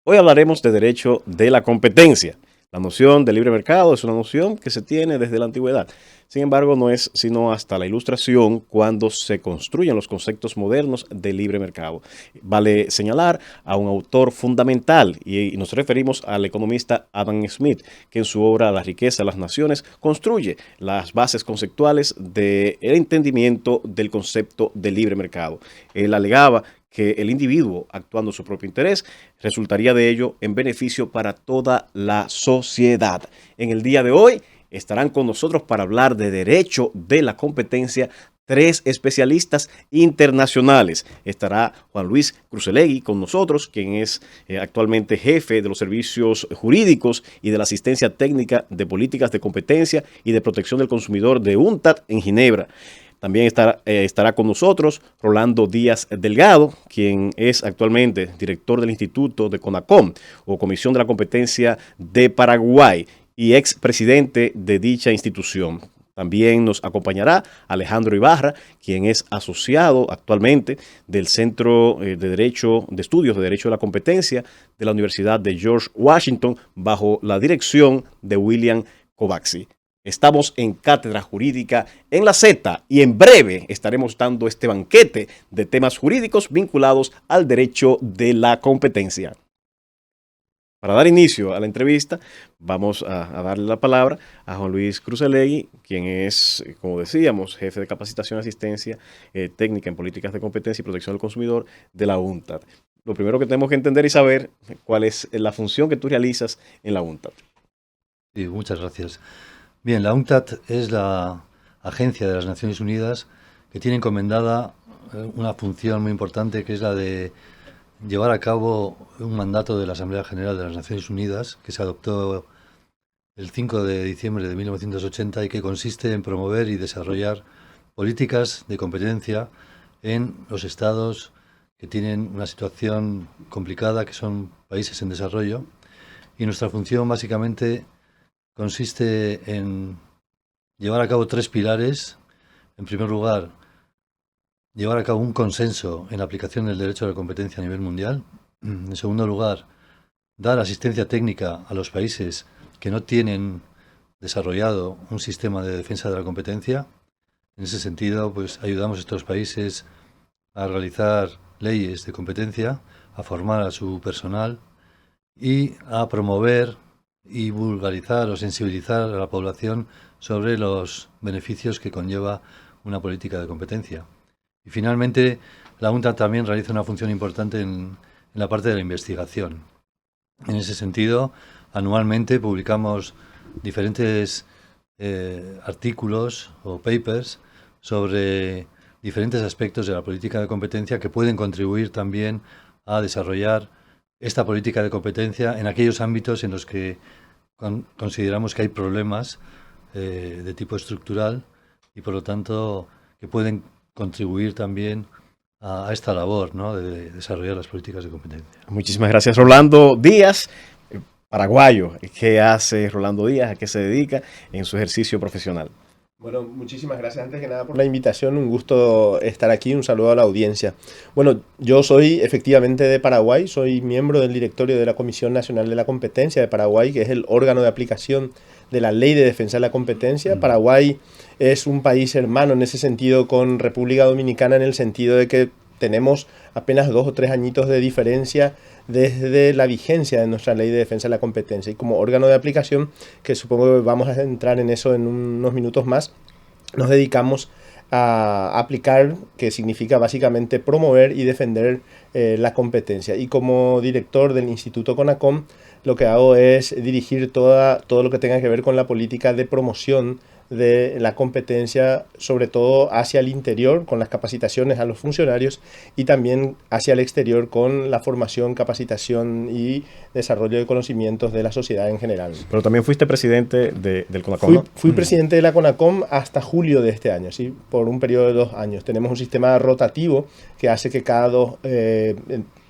Hoy hablaremos de derecho de la competencia. La noción de libre mercado es una noción que se tiene desde la antigüedad. Sin embargo, no es sino hasta la Ilustración cuando se construyen los conceptos modernos de libre mercado. Vale señalar a un autor fundamental y nos referimos al economista Adam Smith, que en su obra La riqueza de las naciones construye las bases conceptuales del entendimiento del concepto de libre mercado. Él alegaba que el individuo, actuando en su propio interés, resultaría de ello en beneficio para toda la sociedad. En el día de hoy estarán con nosotros para hablar de derecho de la competencia tres especialistas internacionales. Estará Juan Luis Crucelegui con nosotros, quien es actualmente jefe de los servicios jurídicos y de la asistencia técnica de políticas de competencia y de protección del consumidor de UNTAD en Ginebra. También estará con nosotros Rolando Díaz Delgado, quien es actualmente director del Instituto de CONACOM, o Comisión de la Competencia de Paraguay, y expresidente de dicha institución. También nos acompañará Alejandro Ibarra, quien es asociado actualmente del Centro de Estudios de Derecho de la Competencia de la Universidad de George Washington, bajo la dirección de William Kovacsy. Estamos en Cátedra Jurídica en la Z y en breve estaremos dando este banquete de temas jurídicos vinculados al derecho de la competencia. Para dar inicio a la entrevista, vamos a darle la palabra a Juan Luis Crucelegui, quien es, como decíamos, jefe de capacitación y asistencia técnica en políticas de competencia y protección del consumidor de la UNTAD. Lo primero que tenemos que entender y saber cuál es la función que tú realizas en la UNTAD. Sí, muchas gracias. Bien, la UNCTAD es la agencia de las Naciones Unidas que tiene encomendada una función muy importante, que es la de llevar a cabo un mandato de la Asamblea General de las Naciones Unidas que se adoptó el 5 de diciembre de 1980 y que consiste en promover y desarrollar políticas de competencia en los estados que tienen una situación complicada, que son países en desarrollo. Y nuestra función básicamente consiste en llevar a cabo tres pilares. En primer lugar, llevar a cabo un consenso en la aplicación del derecho a la competencia a nivel mundial. En segundo lugar, dar asistencia técnica a los países que no tienen desarrollado un sistema de defensa de la competencia. En ese sentido, pues ayudamos a estos países a realizar leyes de competencia, a formar a su personal y a promover y vulgarizar o sensibilizar a la población sobre los beneficios que conlleva una política de competencia. Y finalmente, la UNTAD también realiza una función importante en la parte de la investigación. En ese sentido, anualmente publicamos diferentes artículos o papers sobre diferentes aspectos de la política de competencia que pueden contribuir también a desarrollar esta política de competencia en aquellos ámbitos en los que consideramos que hay problemas de tipo estructural y, por lo tanto, que pueden contribuir también a esta labor, ¿no?, de desarrollar las políticas de competencia. Muchísimas gracias, Rolando Díaz, paraguayo. ¿Qué hace Rolando Díaz? ¿A qué se dedica en su ejercicio profesional? Bueno, muchísimas gracias antes que nada por la invitación, un gusto estar aquí, un saludo a la audiencia. Bueno, yo soy efectivamente de Paraguay, soy miembro del directorio de la Comisión Nacional de la Competencia de Paraguay, que es el órgano de aplicación de la Ley de Defensa de la Competencia. Paraguay es un país hermano en ese sentido con República Dominicana, en el sentido de que tenemos apenas 2 o 3 añitos de diferencia desde la vigencia de nuestra Ley de Defensa de la Competencia, y como órgano de aplicación, que supongo que vamos a entrar en eso en unos minutos más, nos dedicamos a aplicar, que significa básicamente promover y defender la competencia. Y como director del Instituto CONACOM, lo que hago es dirigir todo lo que tenga que ver con la política de promoción de la competencia, sobre todo hacia el interior, con las capacitaciones a los funcionarios, y también hacia el exterior con la formación, capacitación y desarrollo de conocimientos de la sociedad en general. Pero también fuiste presidente del CONACOM, ¿no? Fui presidente de la CONACOM hasta julio de este año, ¿sí? Por un periodo de 2 años. Tenemos un sistema rotativo que hace que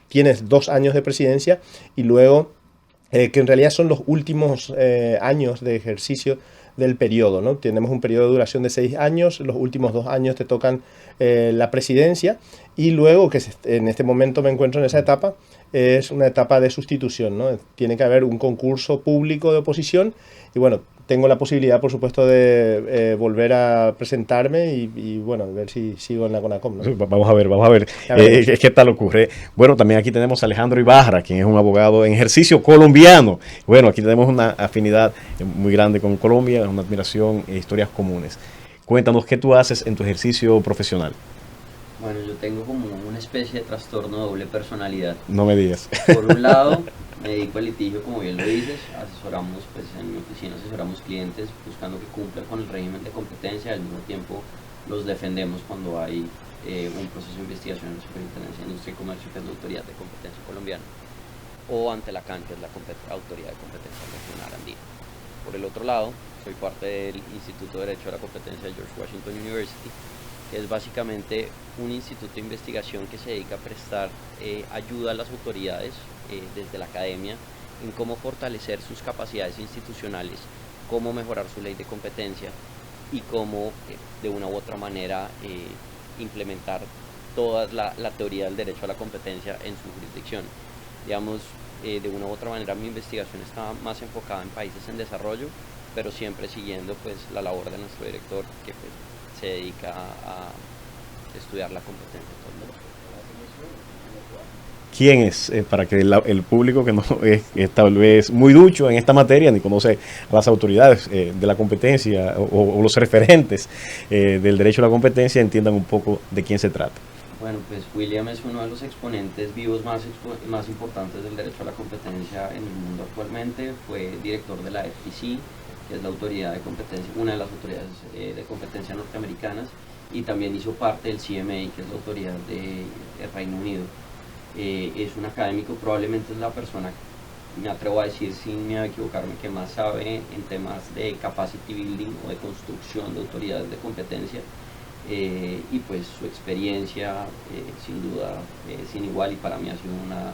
tienes 2 años de presidencia y luego, que en realidad son los últimos años de ejercicio del periodo, ¿no? Tenemos un periodo de duración de 6 años, los últimos 2 años te tocan la presidencia, y luego, en este momento me encuentro en esa etapa, es una etapa de sustitución, ¿no? Tiene que haber un concurso público de oposición y bueno, tengo la posibilidad, por supuesto, de volver a presentarme y, bueno, ver si sigo en la CONACOM, ¿no? Vamos a ver, vamos a ver qué tal ocurre. Bueno, también aquí tenemos a Alejandro Ibarra, quien es un abogado en ejercicio colombiano. Bueno, aquí tenemos una afinidad muy grande con Colombia, una admiración e historias comunes. Cuéntanos, ¿qué tú haces en tu ejercicio profesional? Bueno, yo tengo como una especie de trastorno de doble personalidad. No me digas. Por un lado, me dedico al litigio, como bien lo dices, asesoramos, pues en mi oficina asesoramos clientes buscando que cumplan con el régimen de competencia, al mismo tiempo los defendemos cuando hay un proceso de investigación en la Superintendencia de Industria y Comercio, que es la Autoridad de Competencia Colombiana, o ante la CAN, que es la Autoridad de Competencia Regional Andina. Por el otro lado, soy parte del Instituto de Derecho a la Competencia de George Washington University, que es básicamente un instituto de investigación que se dedica a prestar ayuda a las autoridades desde la academia en cómo fortalecer sus capacidades institucionales, cómo mejorar su ley de competencia y cómo de una u otra manera implementar toda la teoría del derecho a la competencia en su jurisdicción. Digamos, de una u otra manera mi investigación está más enfocada en países en desarrollo, pero siempre siguiendo pues la labor de nuestro director, que pues se dedica a estudiar la competencia de todo el mundo. ¿Quién es? Para que el público que no es tal vez muy ducho en esta materia, ni conoce a las autoridades de la competencia o los referentes del derecho a la competencia, entiendan un poco de quién se trata. Bueno, pues William es uno de los exponentes vivos más importantes del derecho a la competencia en el mundo actualmente. Fue director de la FTC, que es la autoridad de competencia, una de las autoridades de competencia norteamericanas, y también hizo parte del CMA, que es la autoridad del Reino Unido. Es un académico, probablemente es la persona, me atrevo a decir sin miedo a equivocarme, que más sabe en temas de capacity building o de construcción de autoridades de competencia, y pues su experiencia sin duda sin igual, y para mí ha sido una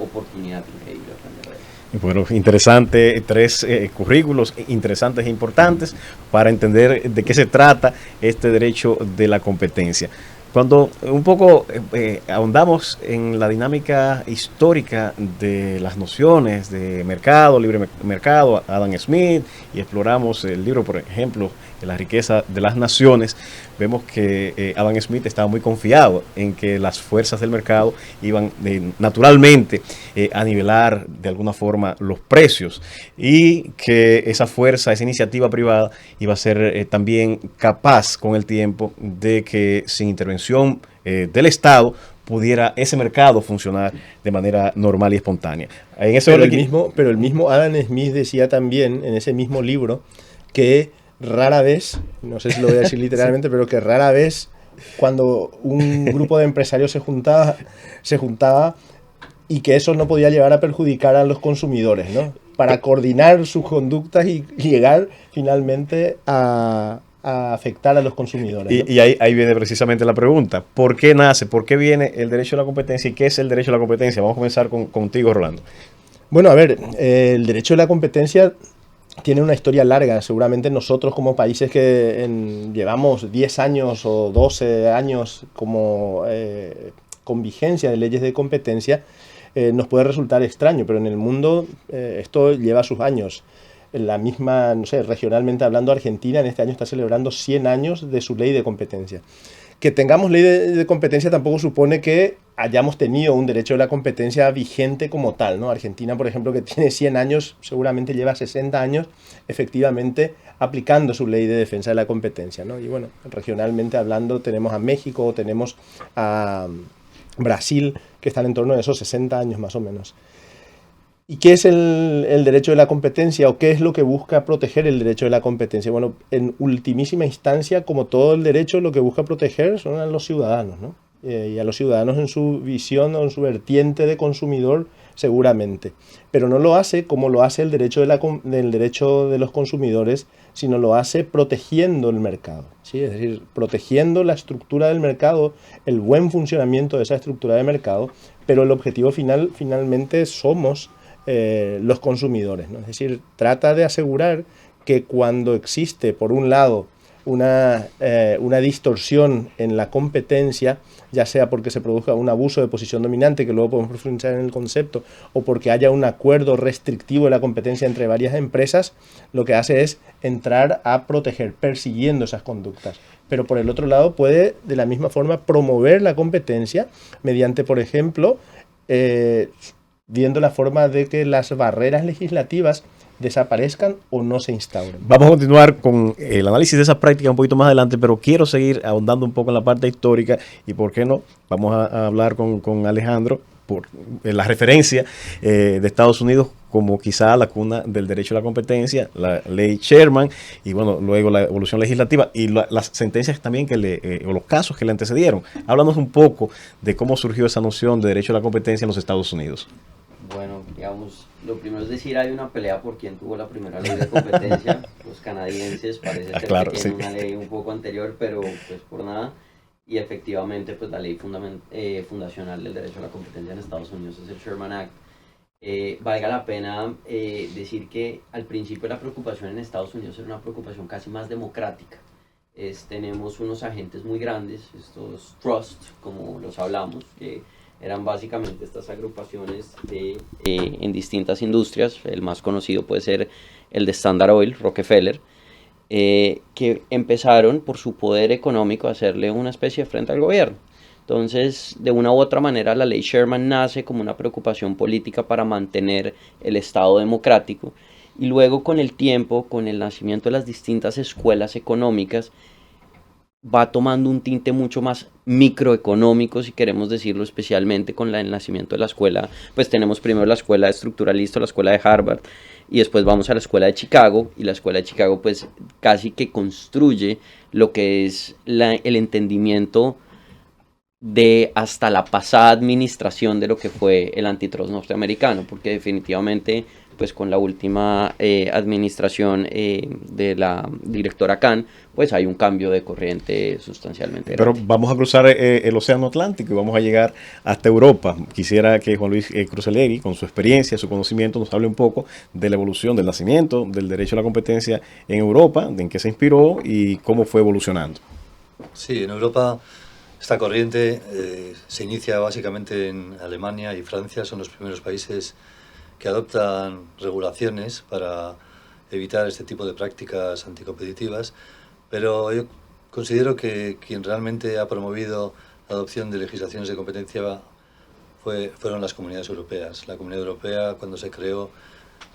oportunidad increíble aprender de él. Bueno, interesante, tres currículos interesantes e importantes para entender de qué se trata este derecho de la competencia. Cuando un poco ahondamos en la dinámica histórica de las nociones de mercado, libre mercado, Adam Smith, y exploramos el libro, por ejemplo, La riqueza de las naciones, vemos que Adam Smith estaba muy confiado en que las fuerzas del mercado iban naturalmente a nivelar de alguna forma los precios, y que esa fuerza, esa iniciativa privada iba a ser también capaz con el tiempo de que sin intervención del Estado pudiera ese mercado funcionar de manera normal y espontánea. En ese pero el mismo Adam Smith decía también en ese mismo libro que rara vez, no sé si lo voy a decir literalmente, sí, pero que rara vez cuando un grupo de empresarios se juntaba y que eso no podía llevar a perjudicar a los consumidores, ¿no? Para coordinar sus conductas y llegar finalmente a afectar a los consumidores, ¿no? Y ahí viene precisamente la pregunta. ¿Por qué nace? ¿Por qué viene el derecho a la competencia? ¿Y qué es el derecho a la competencia? Vamos a comenzar contigo, Rolando. Bueno, a ver, el derecho a la competencia tiene una historia larga. Seguramente nosotros como países que llevamos 10 años o 12 años como con vigencia de leyes de competencia, nos puede resultar extraño, pero en el mundo esto lleva sus años. La misma, no sé, regionalmente hablando, Argentina en este año está celebrando 100 años de su ley de competencia. Que tengamos ley de competencia tampoco supone que hayamos tenido un derecho de la competencia vigente como tal, ¿no? Argentina, por ejemplo, que tiene 100 años, seguramente lleva 60 años efectivamente aplicando su ley de defensa de la competencia, ¿no? Y bueno, regionalmente hablando tenemos a México, tenemos a Brasil, que están en torno a esos 60 años más o menos. ¿Y qué es el derecho de la competencia o qué es lo que busca proteger el derecho de la competencia? Bueno, en ultimísima instancia, como todo el derecho, lo que busca proteger son a los ciudadanos, ¿no? Y a los ciudadanos en su visión o en su vertiente de consumidor, seguramente. Pero no lo hace como lo hace el derecho del derecho de los consumidores, sino lo hace protegiendo el mercado, ¿sí? Es decir, protegiendo la estructura del mercado, el buen funcionamiento de esa estructura de mercado, pero el objetivo finalmente somos los consumidores, ¿no? Es decir, trata de asegurar que cuando existe, por un lado, una distorsión en la competencia, ya sea porque se produzca un abuso de posición dominante, que luego podemos profundizar en el concepto, o porque haya un acuerdo restrictivo de la competencia entre varias empresas, lo que hace es entrar a proteger, persiguiendo esas conductas. Pero por el otro lado puede de la misma forma promover la competencia mediante, por ejemplo, viendo la forma de que las barreras legislativas desaparezcan o no se instauren. Vamos a continuar con el análisis de esas prácticas un poquito más adelante, pero quiero seguir ahondando un poco en la parte histórica y, ¿por qué no? Vamos a hablar con Alejandro por la referencia de Estados Unidos como quizá la cuna del derecho a la competencia, la ley Sherman, y bueno, luego la evolución legislativa y las sentencias también o los casos que le antecedieron. Háblanos un poco de cómo surgió esa noción de derecho a la competencia en los Estados Unidos. Bueno, digamos, lo primero es decir, hay una pelea por quién tuvo la primera ley de competencia. Los canadienses parece ser claro, que tienen sí. una ley un poco anterior, pero pues por nada. Y efectivamente, pues la ley fundacional del derecho a la competencia en Estados Unidos es el Sherman Act. Valga la pena decir que al principio la preocupación en Estados Unidos era una preocupación casi más democrática. Tenemos unos agentes muy grandes, estos trusts, como los hablamos, que eran básicamente estas agrupaciones en distintas industrias. El más conocido puede ser el de Standard Oil, Rockefeller, que empezaron por su poder económico a hacerle una especie de frente al gobierno. Entonces, de una u otra manera, la ley Sherman nace como una preocupación política para mantener el Estado democrático, y luego con el tiempo, con el nacimiento de las distintas escuelas económicas, va tomando un tinte mucho más microeconómico, si queremos decirlo, especialmente con el nacimiento de la escuela. Pues tenemos primero la escuela de estructuralista, la escuela de Harvard, y después vamos a la escuela de Chicago, y la escuela de Chicago pues casi que construye lo que es el entendimiento de hasta la pasada administración de lo que fue el antitrust norteamericano, porque definitivamente pues con la última administración de la directora Khan, pues hay un cambio de corriente sustancialmente grande. Pero vamos a cruzar el Océano Atlántico y vamos a llegar hasta Europa. Quisiera que Juan Luis Crucelegui, con su experiencia, su conocimiento, nos hable un poco de la evolución, del nacimiento del derecho a la competencia en Europa, de en qué se inspiró y cómo fue evolucionando. Sí, en Europa esta corriente se inicia básicamente en Alemania y Francia, son los primeros países que adoptan regulaciones para evitar este tipo de prácticas anticompetitivas, pero yo considero que quien realmente ha promovido la adopción de legislaciones de competencia fueron las comunidades europeas. La Comunidad Europea, cuando se creó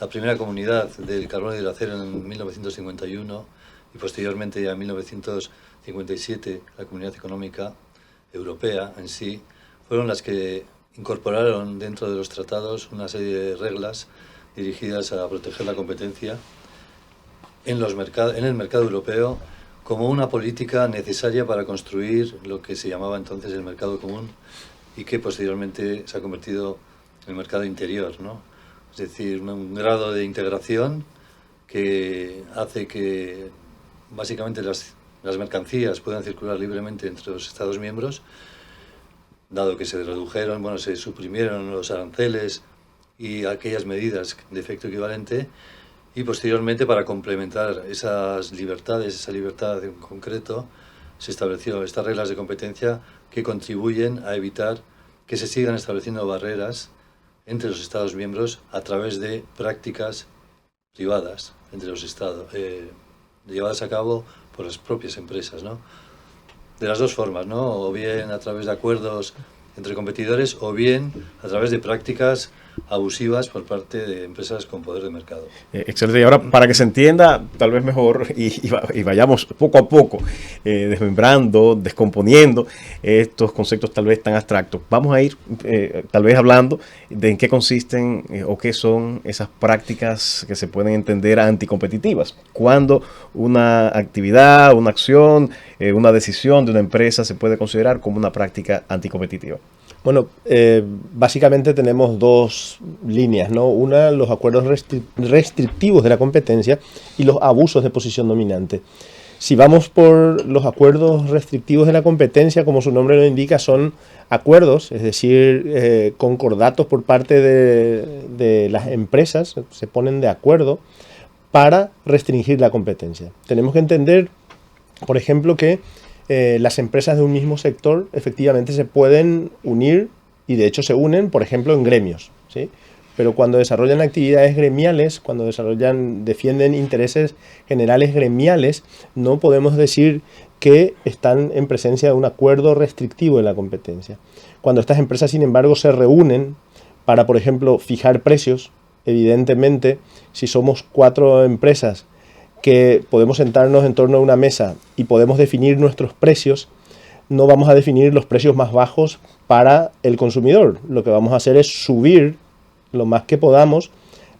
la primera comunidad del carbono y del acero en 1951 y posteriormente ya en 1957 la Comunidad Económica Europea en sí, fueron las que incorporaron dentro de los tratados una serie de reglas dirigidas a proteger la competencia en el mercado europeo como una política necesaria para construir lo que se llamaba entonces el mercado común y que posteriormente se ha convertido en el mercado interior, ¿no? Es decir, un grado de integración que hace que básicamente las mercancías puedan circular libremente entre los Estados miembros, dado que se suprimieron los aranceles y aquellas medidas de efecto equivalente, y posteriormente para complementar esas libertades, esa libertad en concreto, se estableció estas reglas de competencia que contribuyen a evitar que se sigan estableciendo barreras entre los Estados miembros a través de prácticas privadas entre los Estados, llevadas a cabo por las propias empresas, ¿no? De las dos formas, ¿no? O bien a través de acuerdos entre competidores o bien a través de prácticas abusivas por parte de empresas con poder de mercado. Excelente. Y ahora, para que se entienda tal vez mejor y vayamos poco a poco desmembrando, descomponiendo estos conceptos tal vez tan abstractos, vamos a ir tal vez hablando de en qué consisten o qué son esas prácticas que se pueden entender anticompetitivas. Cuando una actividad, una acción, una decisión de una empresa se puede considerar como una práctica anticompetitiva. Bueno, básicamente tenemos dos líneas, ¿no? Una, los acuerdos restrictivos de la competencia y los abusos de posición dominante. Si vamos por los acuerdos restrictivos de la competencia, como su nombre lo indica, son acuerdos, es decir, concordatos por parte de las empresas, se ponen de acuerdo para restringir la competencia. Tenemos que entender por ejemplo, que las empresas de un mismo sector efectivamente se pueden unir y de hecho se unen, por ejemplo, en gremios, ¿sí? Pero cuando desarrollan actividades gremiales, cuando defienden intereses generales gremiales, no podemos decir que están en presencia de un acuerdo restrictivo de la competencia. Cuando estas empresas, sin embargo, se reúnen para, por ejemplo, fijar precios, evidentemente, si somos 4 empresas que podemos sentarnos en torno a una mesa y podemos definir nuestros precios, no vamos a definir los precios más bajos para el consumidor. Lo que vamos a hacer es subir lo más que podamos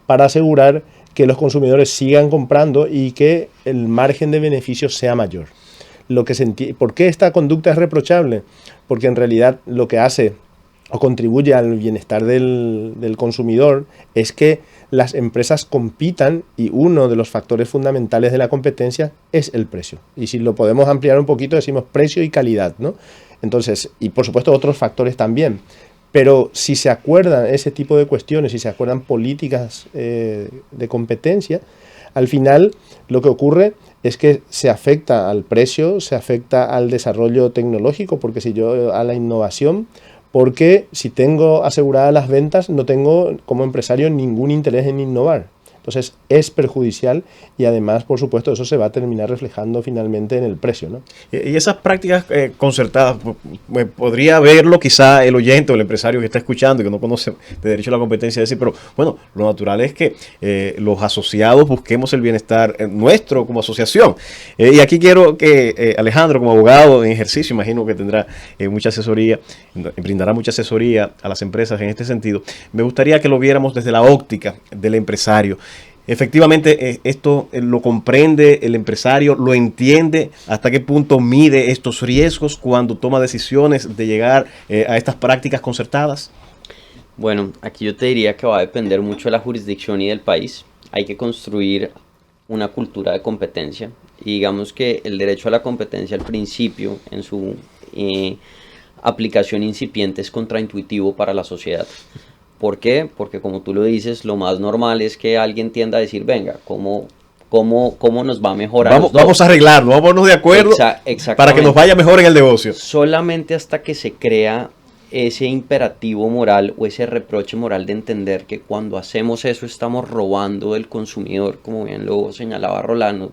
para asegurar que los consumidores sigan comprando y que el margen de beneficio sea mayor. ¿Por qué esta conducta es reprochable? Porque en realidad lo que hace o contribuye al bienestar del consumidor es que las empresas compitan y uno de los factores fundamentales de la competencia es el precio. Y si lo podemos ampliar un poquito, decimos precio y calidad, ¿no? Entonces, y por supuesto otros factores también. Pero si se acuerdan ese tipo de cuestiones, si se acuerdan políticas de competencia, al final lo que ocurre es que se afecta al precio, se afecta al desarrollo tecnológico, a la innovación, porque si tengo aseguradas las ventas, no tengo como empresario ningún interés en innovar. Entonces es perjudicial y además, por supuesto, eso se va a terminar reflejando finalmente en el precio, ¿no? Y esas prácticas concertadas, podría verlo quizá el oyente o el empresario que está escuchando y que no conoce de derecho a la competencia, decir, pero bueno, lo natural es que los asociados busquemos el bienestar nuestro como asociación. Y aquí quiero que Alejandro, como abogado en ejercicio, imagino que tendrá mucha asesoría, brindará mucha asesoría a las empresas en este sentido. Me gustaría que lo viéramos desde la óptica del empresario. Efectivamente, esto lo comprende el empresario, lo entiende, hasta qué punto mide estos riesgos cuando toma decisiones de llegar a estas prácticas concertadas. Bueno, aquí yo te diría que va a depender mucho de la jurisdicción y del país. Hay que construir una cultura de competencia y digamos que el derecho a la competencia al principio en su aplicación incipiente es contraintuitivo para la sociedad. ¿Por qué? Porque como tú lo dices, lo más normal es que alguien tienda a decir, venga, ¿cómo nos va a mejorar? Vamos a arreglarlo, vamos a ponernos de acuerdo para que nos vaya mejor en el negocio. Solamente hasta que se crea ese imperativo moral o ese reproche moral de entender que cuando hacemos eso estamos robando del consumidor, como bien lo señalaba Rolando,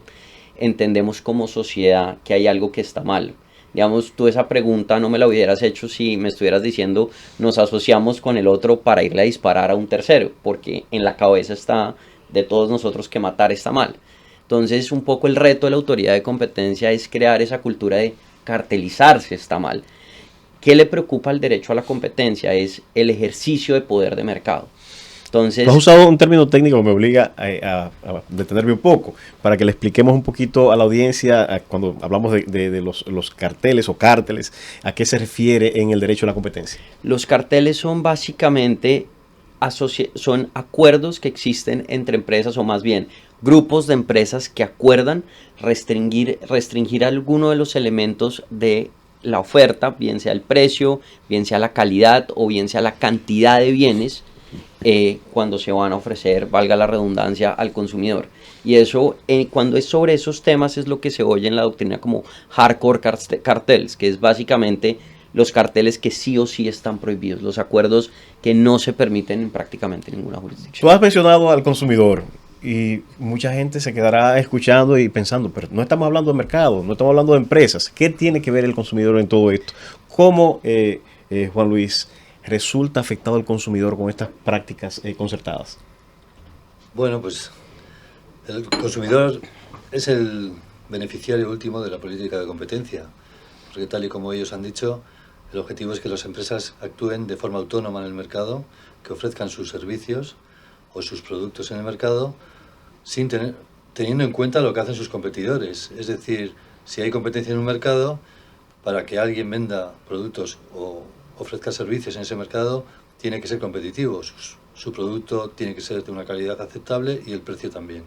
entendemos como sociedad que hay algo que está mal. Digamos, tú esa pregunta no me la hubieras hecho si me estuvieras diciendo nos asociamos con el otro para irle a disparar a un tercero, porque en la cabeza está de todos nosotros que matar está mal. Entonces, un poco el reto de la autoridad de competencia es crear esa cultura de cartelizarse está mal. ¿Qué le preocupa al derecho a la competencia? Es el ejercicio de poder de mercado. Entonces, has usado un término técnico que me obliga a detenerme un poco, para que le expliquemos un poquito a la audiencia, cuando hablamos de los carteles o cárteles, ¿a qué se refiere en el derecho a la competencia? Los carteles son básicamente son acuerdos que existen entre empresas, o más bien grupos de empresas que acuerdan restringir alguno de los elementos de la oferta, bien sea el precio, bien sea la calidad o bien sea la cantidad de bienes cuando se van a ofrecer, valga la redundancia, al consumidor. Y eso, cuando es sobre esos temas, es lo que se oye en la doctrina como hardcore cartels, que es básicamente los carteles que sí o sí están prohibidos, los acuerdos que no se permiten en prácticamente ninguna jurisdicción. Tú has mencionado al consumidor y mucha gente se quedará escuchando y pensando, pero no estamos hablando de mercado, no estamos hablando de empresas. ¿Qué tiene que ver el consumidor en todo esto? ¿Cómo, Juan Luis, resulta afectado el consumidor con estas prácticas concertadas? Bueno, pues el consumidor es el beneficiario último de la política de competencia, porque tal y como ellos han dicho, el objetivo es que las empresas actúen de forma autónoma en el mercado, que ofrezcan sus servicios o sus productos en el mercado teniendo en cuenta lo que hacen sus competidores. Es decir, si hay competencia en un mercado, para que alguien venda productos o ofrezca servicios en ese mercado, tiene que ser competitivo. Su producto tiene que ser de una calidad aceptable y el precio también.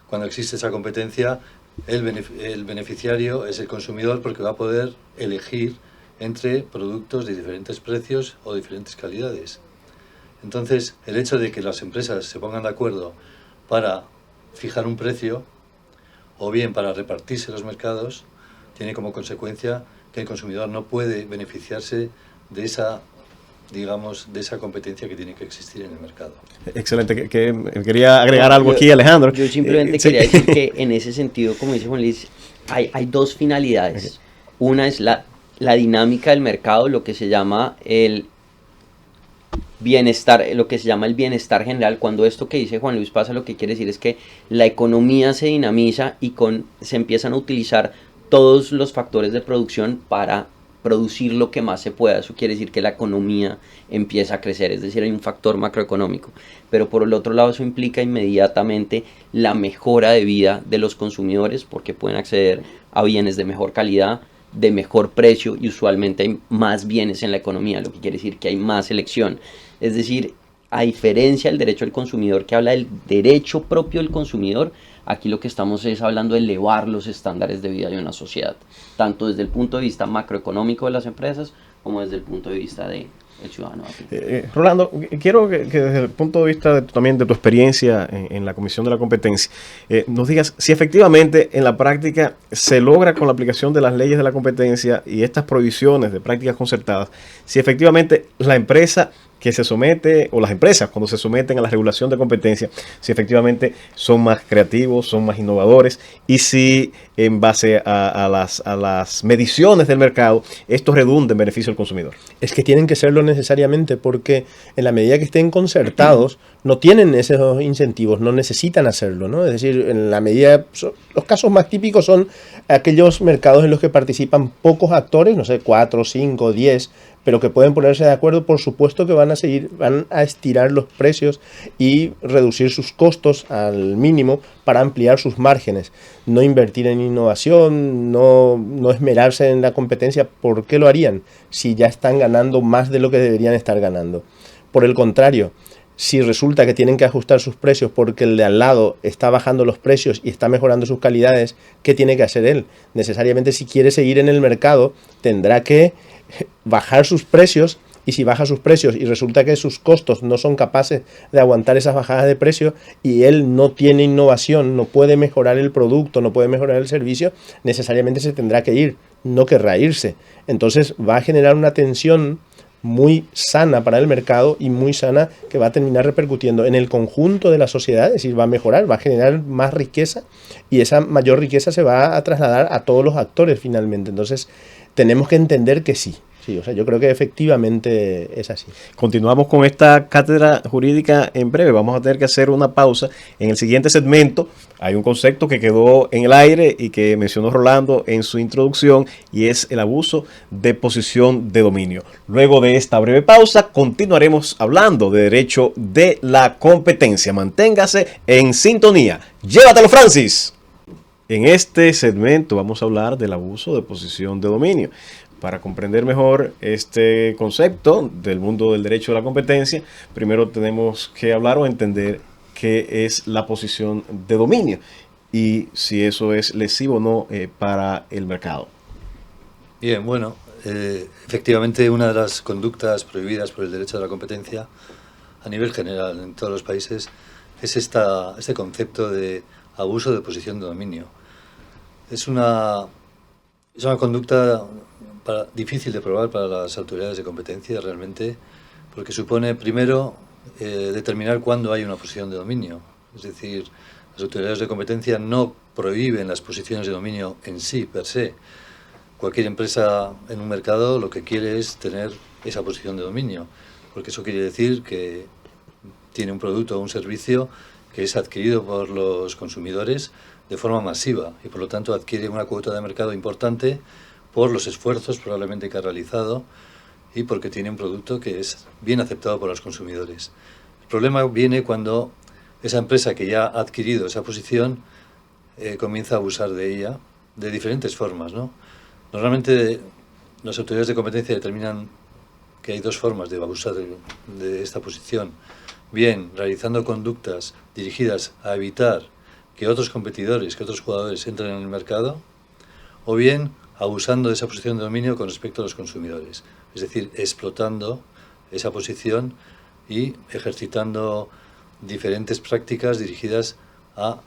Cuando existe esa competencia, el beneficiario es el consumidor, porque va a poder elegir entre productos de diferentes precios o diferentes calidades. Entonces, el hecho de que las empresas se pongan de acuerdo para fijar un precio o bien para repartirse los mercados, tiene como consecuencia que el consumidor no puede beneficiarse de esa, digamos, de esa competencia que tiene que existir en el mercado. Excelente. Quería agregar algo aquí, Alejandro. Yo simplemente quería decir que en ese sentido, como dice Juan Luis, hay dos finalidades. Una es la dinámica del mercado, lo que se llama el bienestar, general. Cuando esto que dice Juan Luis pasa, lo que quiere decir es que la economía se dinamiza y se empiezan a utilizar todos los factores de producción para producir lo que más se pueda. Eso quiere decir que la economía empieza a crecer, es decir, hay un factor macroeconómico. Pero por el otro lado, eso implica inmediatamente la mejora de vida de los consumidores, porque pueden acceder a bienes de mejor calidad, de mejor precio, y usualmente hay más bienes en la economía, lo que quiere decir que hay más elección. Es decir, a diferencia del derecho del consumidor, que habla del derecho propio del consumidor, aquí lo que estamos es hablando de elevar los estándares de vida de una sociedad, tanto desde el punto de vista macroeconómico de las empresas como desde el punto de vista del ciudadano. Rolando, quiero que desde el punto de vista también de tu experiencia en la Comisión de la Competencia, nos digas si efectivamente en la práctica se logra con la aplicación de las leyes de la competencia y estas prohibiciones de prácticas concertadas, si efectivamente la empresa que se somete, o las empresas cuando se someten a la regulación de competencia, si efectivamente son más creativos, son más innovadores, y si en base a las mediciones del mercado esto redunda en beneficio del consumidor. Es que tienen que serlo necesariamente, porque en la medida que estén concertados no tienen esos incentivos, no necesitan hacerlo, ¿no? Es decir, en la medida, los casos más típicos son aquellos mercados en los que participan pocos actores, no sé, 4, 5, 10, pero que pueden ponerse de acuerdo. Por supuesto que van a estirar los precios y reducir sus costos al mínimo para ampliar sus márgenes. No invertir en innovación, no esmerarse en la competencia. ¿Por qué lo harían si ya están ganando más de lo que deberían estar ganando? Por el contrario, si resulta que tienen que ajustar sus precios porque el de al lado está bajando los precios y está mejorando sus calidades, ¿qué tiene que hacer él? Necesariamente, si quiere seguir en el mercado, tendrá que bajar sus precios, y si baja sus precios y resulta que sus costos no son capaces de aguantar esas bajadas de precio y él no tiene innovación, no puede mejorar el producto, no puede mejorar el servicio, necesariamente se tendrá que ir, no querrá irse. Entonces va a generar una tensión muy sana para el mercado y muy sana que va a terminar repercutiendo en el conjunto de la sociedad, es decir, va a mejorar, va a generar más riqueza, y esa mayor riqueza se va a trasladar a todos los actores finalmente. Entonces tenemos que entender que sí, o sea, yo creo que efectivamente es así. Continuamos con esta cátedra jurídica en breve. Vamos a tener que hacer una pausa. En el siguiente segmento hay un concepto que quedó en el aire y que mencionó Rolando en su introducción, y es el abuso de posición de dominio. Luego de esta breve pausa continuaremos hablando de derecho de la competencia. Manténgase en sintonía. ¡Llévatelo, Francis! En este segmento vamos a hablar del abuso de posición de dominio. Para comprender mejor este concepto del mundo del derecho de la competencia, primero tenemos que hablar o entender qué es la posición de dominio y si eso es lesivo o no para el mercado. Bien, bueno, efectivamente una de las conductas prohibidas por el derecho de la competencia a nivel general en todos los países es este concepto de abuso de posición de dominio. Es una conducta difícil de probar para las autoridades de competencia realmente, porque supone primero determinar cuándo hay una posición de dominio. Es decir, las autoridades de competencia no prohíben las posiciones de dominio en sí, per se. Cualquier empresa en un mercado lo que quiere es tener esa posición de dominio, porque eso quiere decir que tiene un producto o un servicio que es adquirido por los consumidores de forma masiva y por lo tanto adquiere una cuota de mercado importante por los esfuerzos probablemente que ha realizado y porque tiene un producto que es bien aceptado por los consumidores. El problema viene cuando esa empresa que ya ha adquirido esa posición comienza a abusar de ella de diferentes formas, ¿no? Normalmente las autoridades de competencia determinan que hay dos formas de abusar de esta posición. Bien, realizando conductas dirigidas a evitar que otros competidores, que otros jugadores entren en el mercado, o bien abusando de esa posición de dominio con respecto a los consumidores, es decir, explotando esa posición y ejercitando diferentes prácticas dirigidas a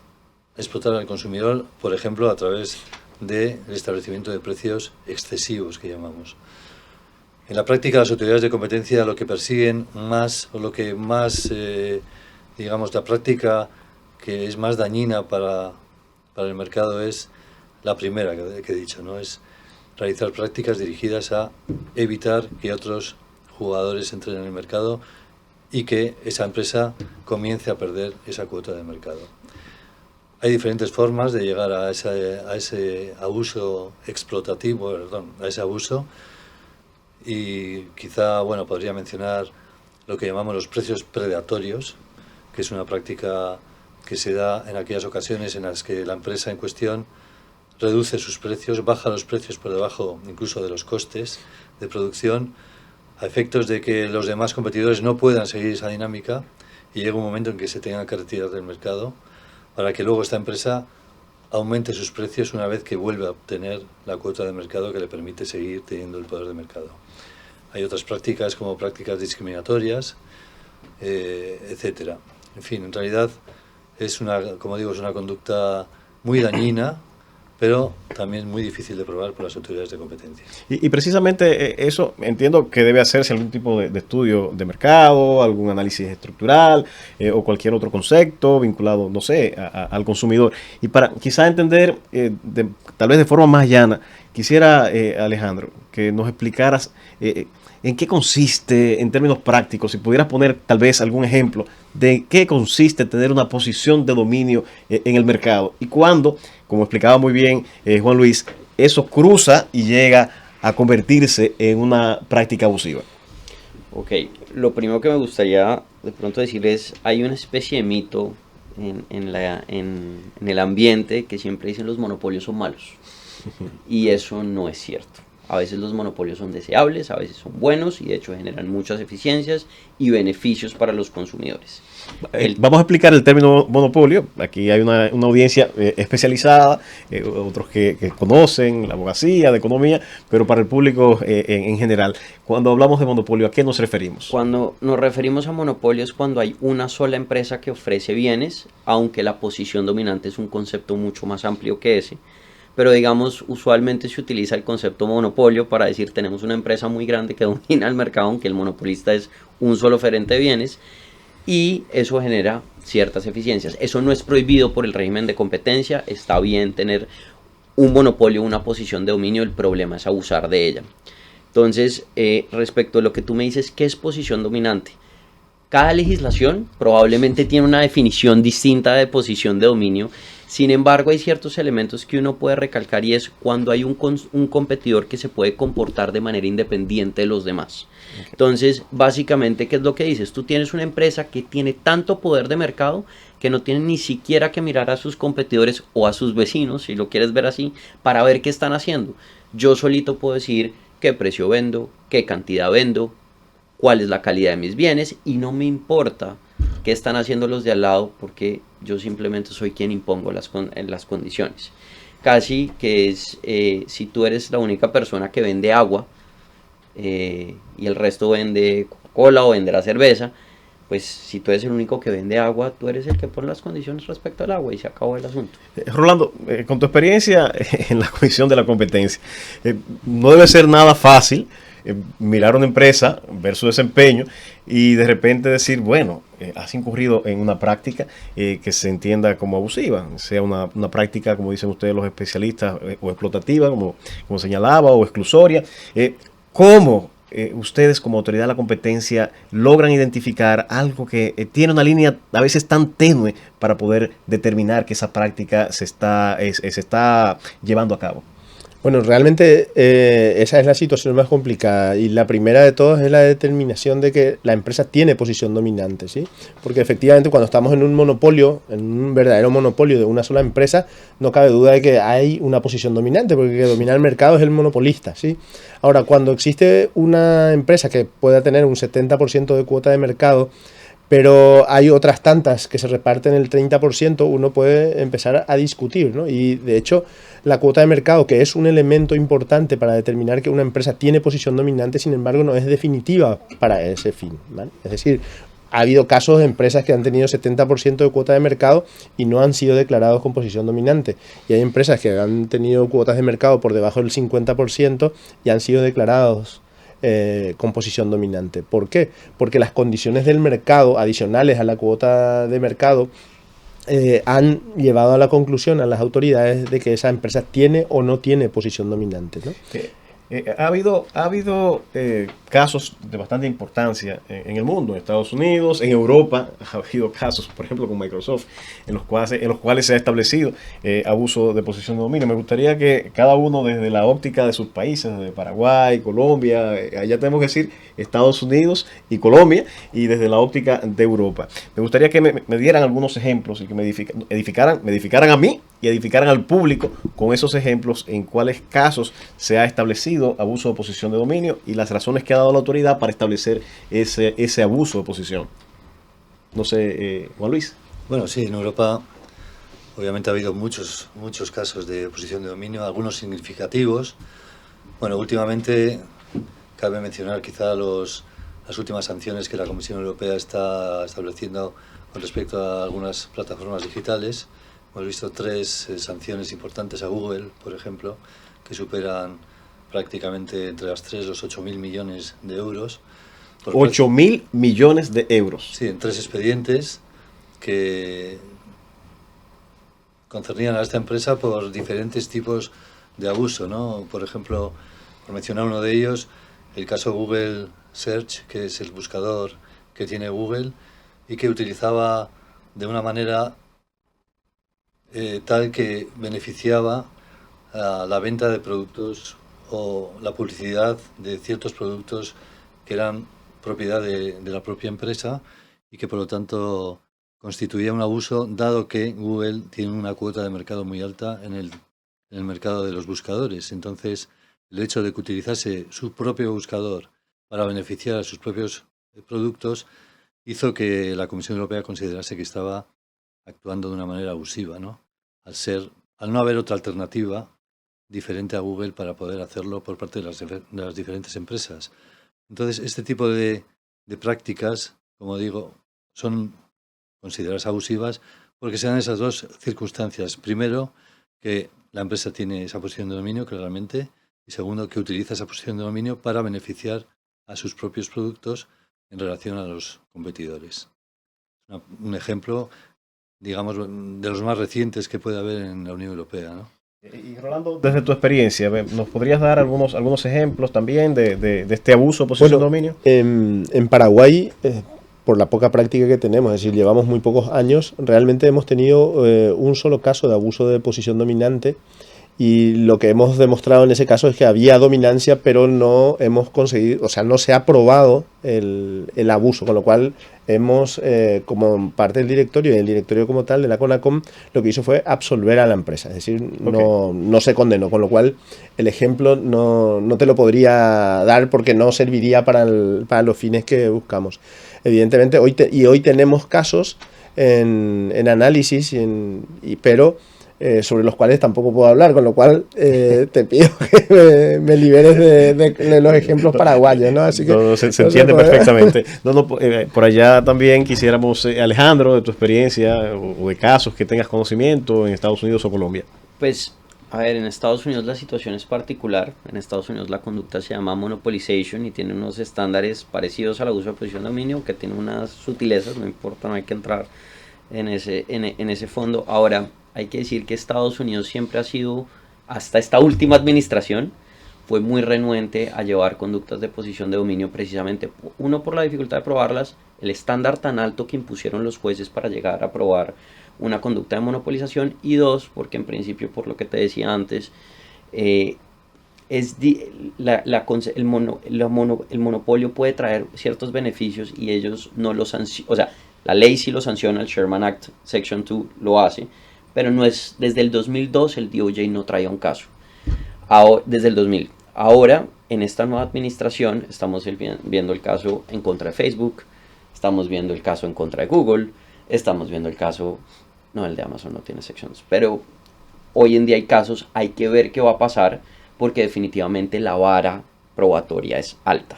explotar al consumidor, por ejemplo, a través del establecimiento de precios excesivos, que llamamos. En la práctica, las autoridades de competencia lo que persiguen más, o lo que más, digamos, la práctica que es más dañina para el mercado es la primera que he dicho, ¿no? Es realizar prácticas dirigidas a evitar que otros jugadores entren en el mercado y que esa empresa comience a perder esa cuota de mercado. Hay diferentes formas de llegar a ese abuso explotativo, a ese abuso, y quizá, bueno, podría mencionar lo que llamamos los precios predatorios, que es una práctica que se da en aquellas ocasiones en las que la empresa en cuestión reduce sus precios, baja los precios por debajo incluso de los costes de producción, a efectos de que los demás competidores no puedan seguir esa dinámica y llega un momento en que se tengan que retirar del mercado para que luego esta empresa aumente sus precios una vez que vuelve a obtener la cuota de mercado que le permite seguir teniendo el poder de mercado. Hay otras prácticas como prácticas discriminatorias, etcétera. En fin, en realidad es como digo, es una conducta muy dañina, pero también muy difícil de probar por las autoridades de competencia. Y precisamente eso entiendo que debe hacerse algún tipo de estudio de mercado, algún análisis estructural o cualquier otro concepto vinculado, no sé, al consumidor. Y para quizá entender, tal vez de forma más llana, quisiera, Alejandro, que nos explicaras en qué consiste en términos prácticos, si pudieras poner tal vez algún ejemplo de qué consiste tener una posición de dominio en el mercado y cuándo, como explicaba muy bien Juan Luis, eso cruza y llega a convertirse en una práctica abusiva. Ok, lo primero que me gustaría de pronto decir es, hay una especie de mito en el ambiente que siempre dicen los monopolios son malos, y eso no es cierto. A veces los monopolios son deseables, a veces son buenos y de hecho generan muchas eficiencias y beneficios para los consumidores. Vamos a explicar el término monopolio. Aquí hay una audiencia especializada, otros que conocen la abogacía, de economía, pero para el público en general, cuando hablamos de monopolio, ¿a qué nos referimos? Cuando nos referimos a monopolio es cuando hay una sola empresa que ofrece bienes, aunque la posición dominante es un concepto mucho más amplio que ese. Pero digamos, usualmente se utiliza el concepto monopolio para decir tenemos una empresa muy grande que domina el mercado, aunque el monopolista es un solo oferente de bienes, y eso genera ciertas eficiencias. Eso no es prohibido por el régimen de competencia, está bien tener un monopolio, una posición de dominio, el problema es abusar de ella. Entonces, respecto a lo que tú me dices, ¿qué es posición dominante? Cada legislación probablemente tiene una definición distinta de posición de dominio. Sin embargo, hay ciertos elementos que uno puede recalcar y es cuando hay un competidor que se puede comportar de manera independiente de los demás. Okay. Entonces, básicamente, ¿qué es lo que dices? Tú tienes una empresa que tiene tanto poder de mercado que no tiene ni siquiera que mirar a sus competidores o a sus vecinos, si lo quieres ver así, para ver qué están haciendo. Yo solito puedo decir qué precio vendo, qué cantidad vendo, cuál es la calidad de mis bienes y no me importa qué están haciendo los de al lado porque yo simplemente soy quien impongo las condiciones. Casi que es, si tú eres la única persona que vende agua y el resto vende Coca-Cola o venderá cerveza, pues si tú eres el único que vende agua, tú eres el que pone las condiciones respecto al agua y se acabó el asunto. Rolando, con tu experiencia en la Comisión de la Competencia, no debe ser nada fácil mirar una empresa, ver su desempeño y de repente decir, bueno, has incurrido en una práctica que se entienda como abusiva, sea una práctica, como dicen ustedes los especialistas, o explotativa, como señalaba, o exclusoria. ¿Cómo ustedes como autoridad de la competencia logran identificar algo que tiene una línea a veces tan tenue para poder determinar que esa práctica se está llevando a cabo? Bueno, realmente esa es la situación más complicada y la primera de todas es la determinación de que la empresa tiene posición dominante, ¿sí? Porque efectivamente cuando estamos en un monopolio, en un verdadero monopolio de una sola empresa, no cabe duda de que hay una posición dominante, porque el que domina el mercado es el monopolista, ¿sí? Ahora, cuando existe una empresa que pueda tener un 70% de cuota de mercado, pero hay otras tantas que se reparten el 30%, uno puede empezar a discutir, ¿no? Y de hecho, la cuota de mercado, que es un elemento importante para determinar que una empresa tiene posición dominante, sin embargo, no es definitiva para ese fin, ¿vale? Es decir, ha habido casos de empresas que han tenido 70% de cuota de mercado y no han sido declarados con posición dominante. Y hay empresas que han tenido cuotas de mercado por debajo del 50% y han sido declarados con posición dominante. ¿Por qué? Porque las condiciones del mercado adicionales a la cuota de mercado han llevado a la conclusión a las autoridades de que esa empresa tiene o no tiene posición dominante, ¿no? Ha habido casos de bastante importancia en el mundo, en Estados Unidos, en Europa. Ha habido casos, por ejemplo, con Microsoft, en los cuales se ha establecido abuso de posición de dominio. Me gustaría que cada uno, desde la óptica de sus países, de Paraguay, Colombia, allá tenemos que decir Estados Unidos y Colombia, y desde la óptica de Europa, me gustaría que me dieran algunos ejemplos y que me edificaran a mí y edificaran al público con esos ejemplos en cuáles casos se ha establecido abuso de posición de dominio y las razones que ha dado la autoridad para establecer ese abuso de posición. No sé, Juan Luis. Bueno, sí, en Europa obviamente ha habido muchos casos de posición de dominio, algunos significativos. Bueno, últimamente cabe mencionar quizá las últimas sanciones que la Comisión Europea está estableciendo con respecto a algunas plataformas digitales. Hemos visto 3 sanciones importantes a Google, por ejemplo, que superan prácticamente entre las 3 los 8.000 millones de euros. 8.000 millones de euros. Sí, en 3 expedientes que concernían a esta empresa por diferentes tipos de abuso, ¿no? Por ejemplo, por mencionar uno de ellos, el caso Google Search, que es el buscador que tiene Google y que utilizaba de una manera tal que beneficiaba a la venta de productos o la publicidad de ciertos productos que eran propiedad de la propia empresa y que por lo tanto constituía un abuso, dado que Google tiene una cuota de mercado muy alta en el mercado de los buscadores. Entonces, el hecho de que utilizase su propio buscador para beneficiar a sus propios productos hizo que la Comisión Europea considerase que estaba actuando de una manera abusiva, ¿no? Al no haber otra alternativa diferente a Google para poder hacerlo por parte de las diferentes empresas. Entonces, este tipo de prácticas, como digo, son consideradas abusivas porque se dan esas 2 circunstancias. Primero, que la empresa tiene esa posición de dominio, claramente, y segundo, que utiliza esa posición de dominio para beneficiar a sus propios productos en relación a los competidores. Un ejemplo, digamos, de los más recientes que puede haber en la Unión Europea, ¿no? Y Rolando, desde tu experiencia, ¿nos podrías dar algunos ejemplos también de este abuso de posición de dominio? En Paraguay, por la poca práctica que tenemos, es decir, llevamos muy pocos años, realmente hemos tenido un solo caso de abuso de posición dominante. Y lo que hemos demostrado en ese caso es que había dominancia, pero no hemos conseguido, o sea, no se ha probado el abuso, con lo cual hemos, como parte del directorio y el directorio como tal de la CONACOM, lo que hizo fue absolver a la empresa, es decir, no se condenó, con lo cual el ejemplo no te lo podría dar porque no serviría para los fines que buscamos. Evidentemente, hoy tenemos casos en análisis, pero sobre los cuales tampoco puedo hablar, con lo cual te pido que me liberes de los ejemplos paraguayos, ¿no? Así que se entiende perfectamente. Por allá también quisiéramos, Alejandro, de tu experiencia o de casos que tengas conocimiento en Estados Unidos o Colombia. Pues, a ver, en Estados Unidos la situación es particular. En Estados Unidos la conducta se llama monopolization y tiene unos estándares parecidos al abuso de posición de dominio, que tiene unas sutilezas, no importa, no hay que entrar en ese fondo. Ahora, hay que decir que Estados Unidos siempre ha sido, hasta esta última administración, fue muy renuente a llevar conductas de posición de dominio precisamente, uno, por la dificultad de probarlas, el estándar tan alto que impusieron los jueces para llegar a probar una conducta de monopolización, y 2, porque en principio, por lo que te decía antes, el monopolio puede traer ciertos beneficios y ellos no los sancionan, o sea, la ley sí lo sanciona, el Sherman Act Section 2 lo hace, pero no es, desde el 2002 el DOJ no traía un caso, desde el 2000. Ahora, en esta nueva administración, estamos viendo el caso en contra de Facebook, estamos viendo el caso en contra de Google, estamos viendo el caso, no, el de Amazon no tiene sections, pero hoy en día hay casos, hay que ver qué va a pasar, porque definitivamente la vara probatoria es alta.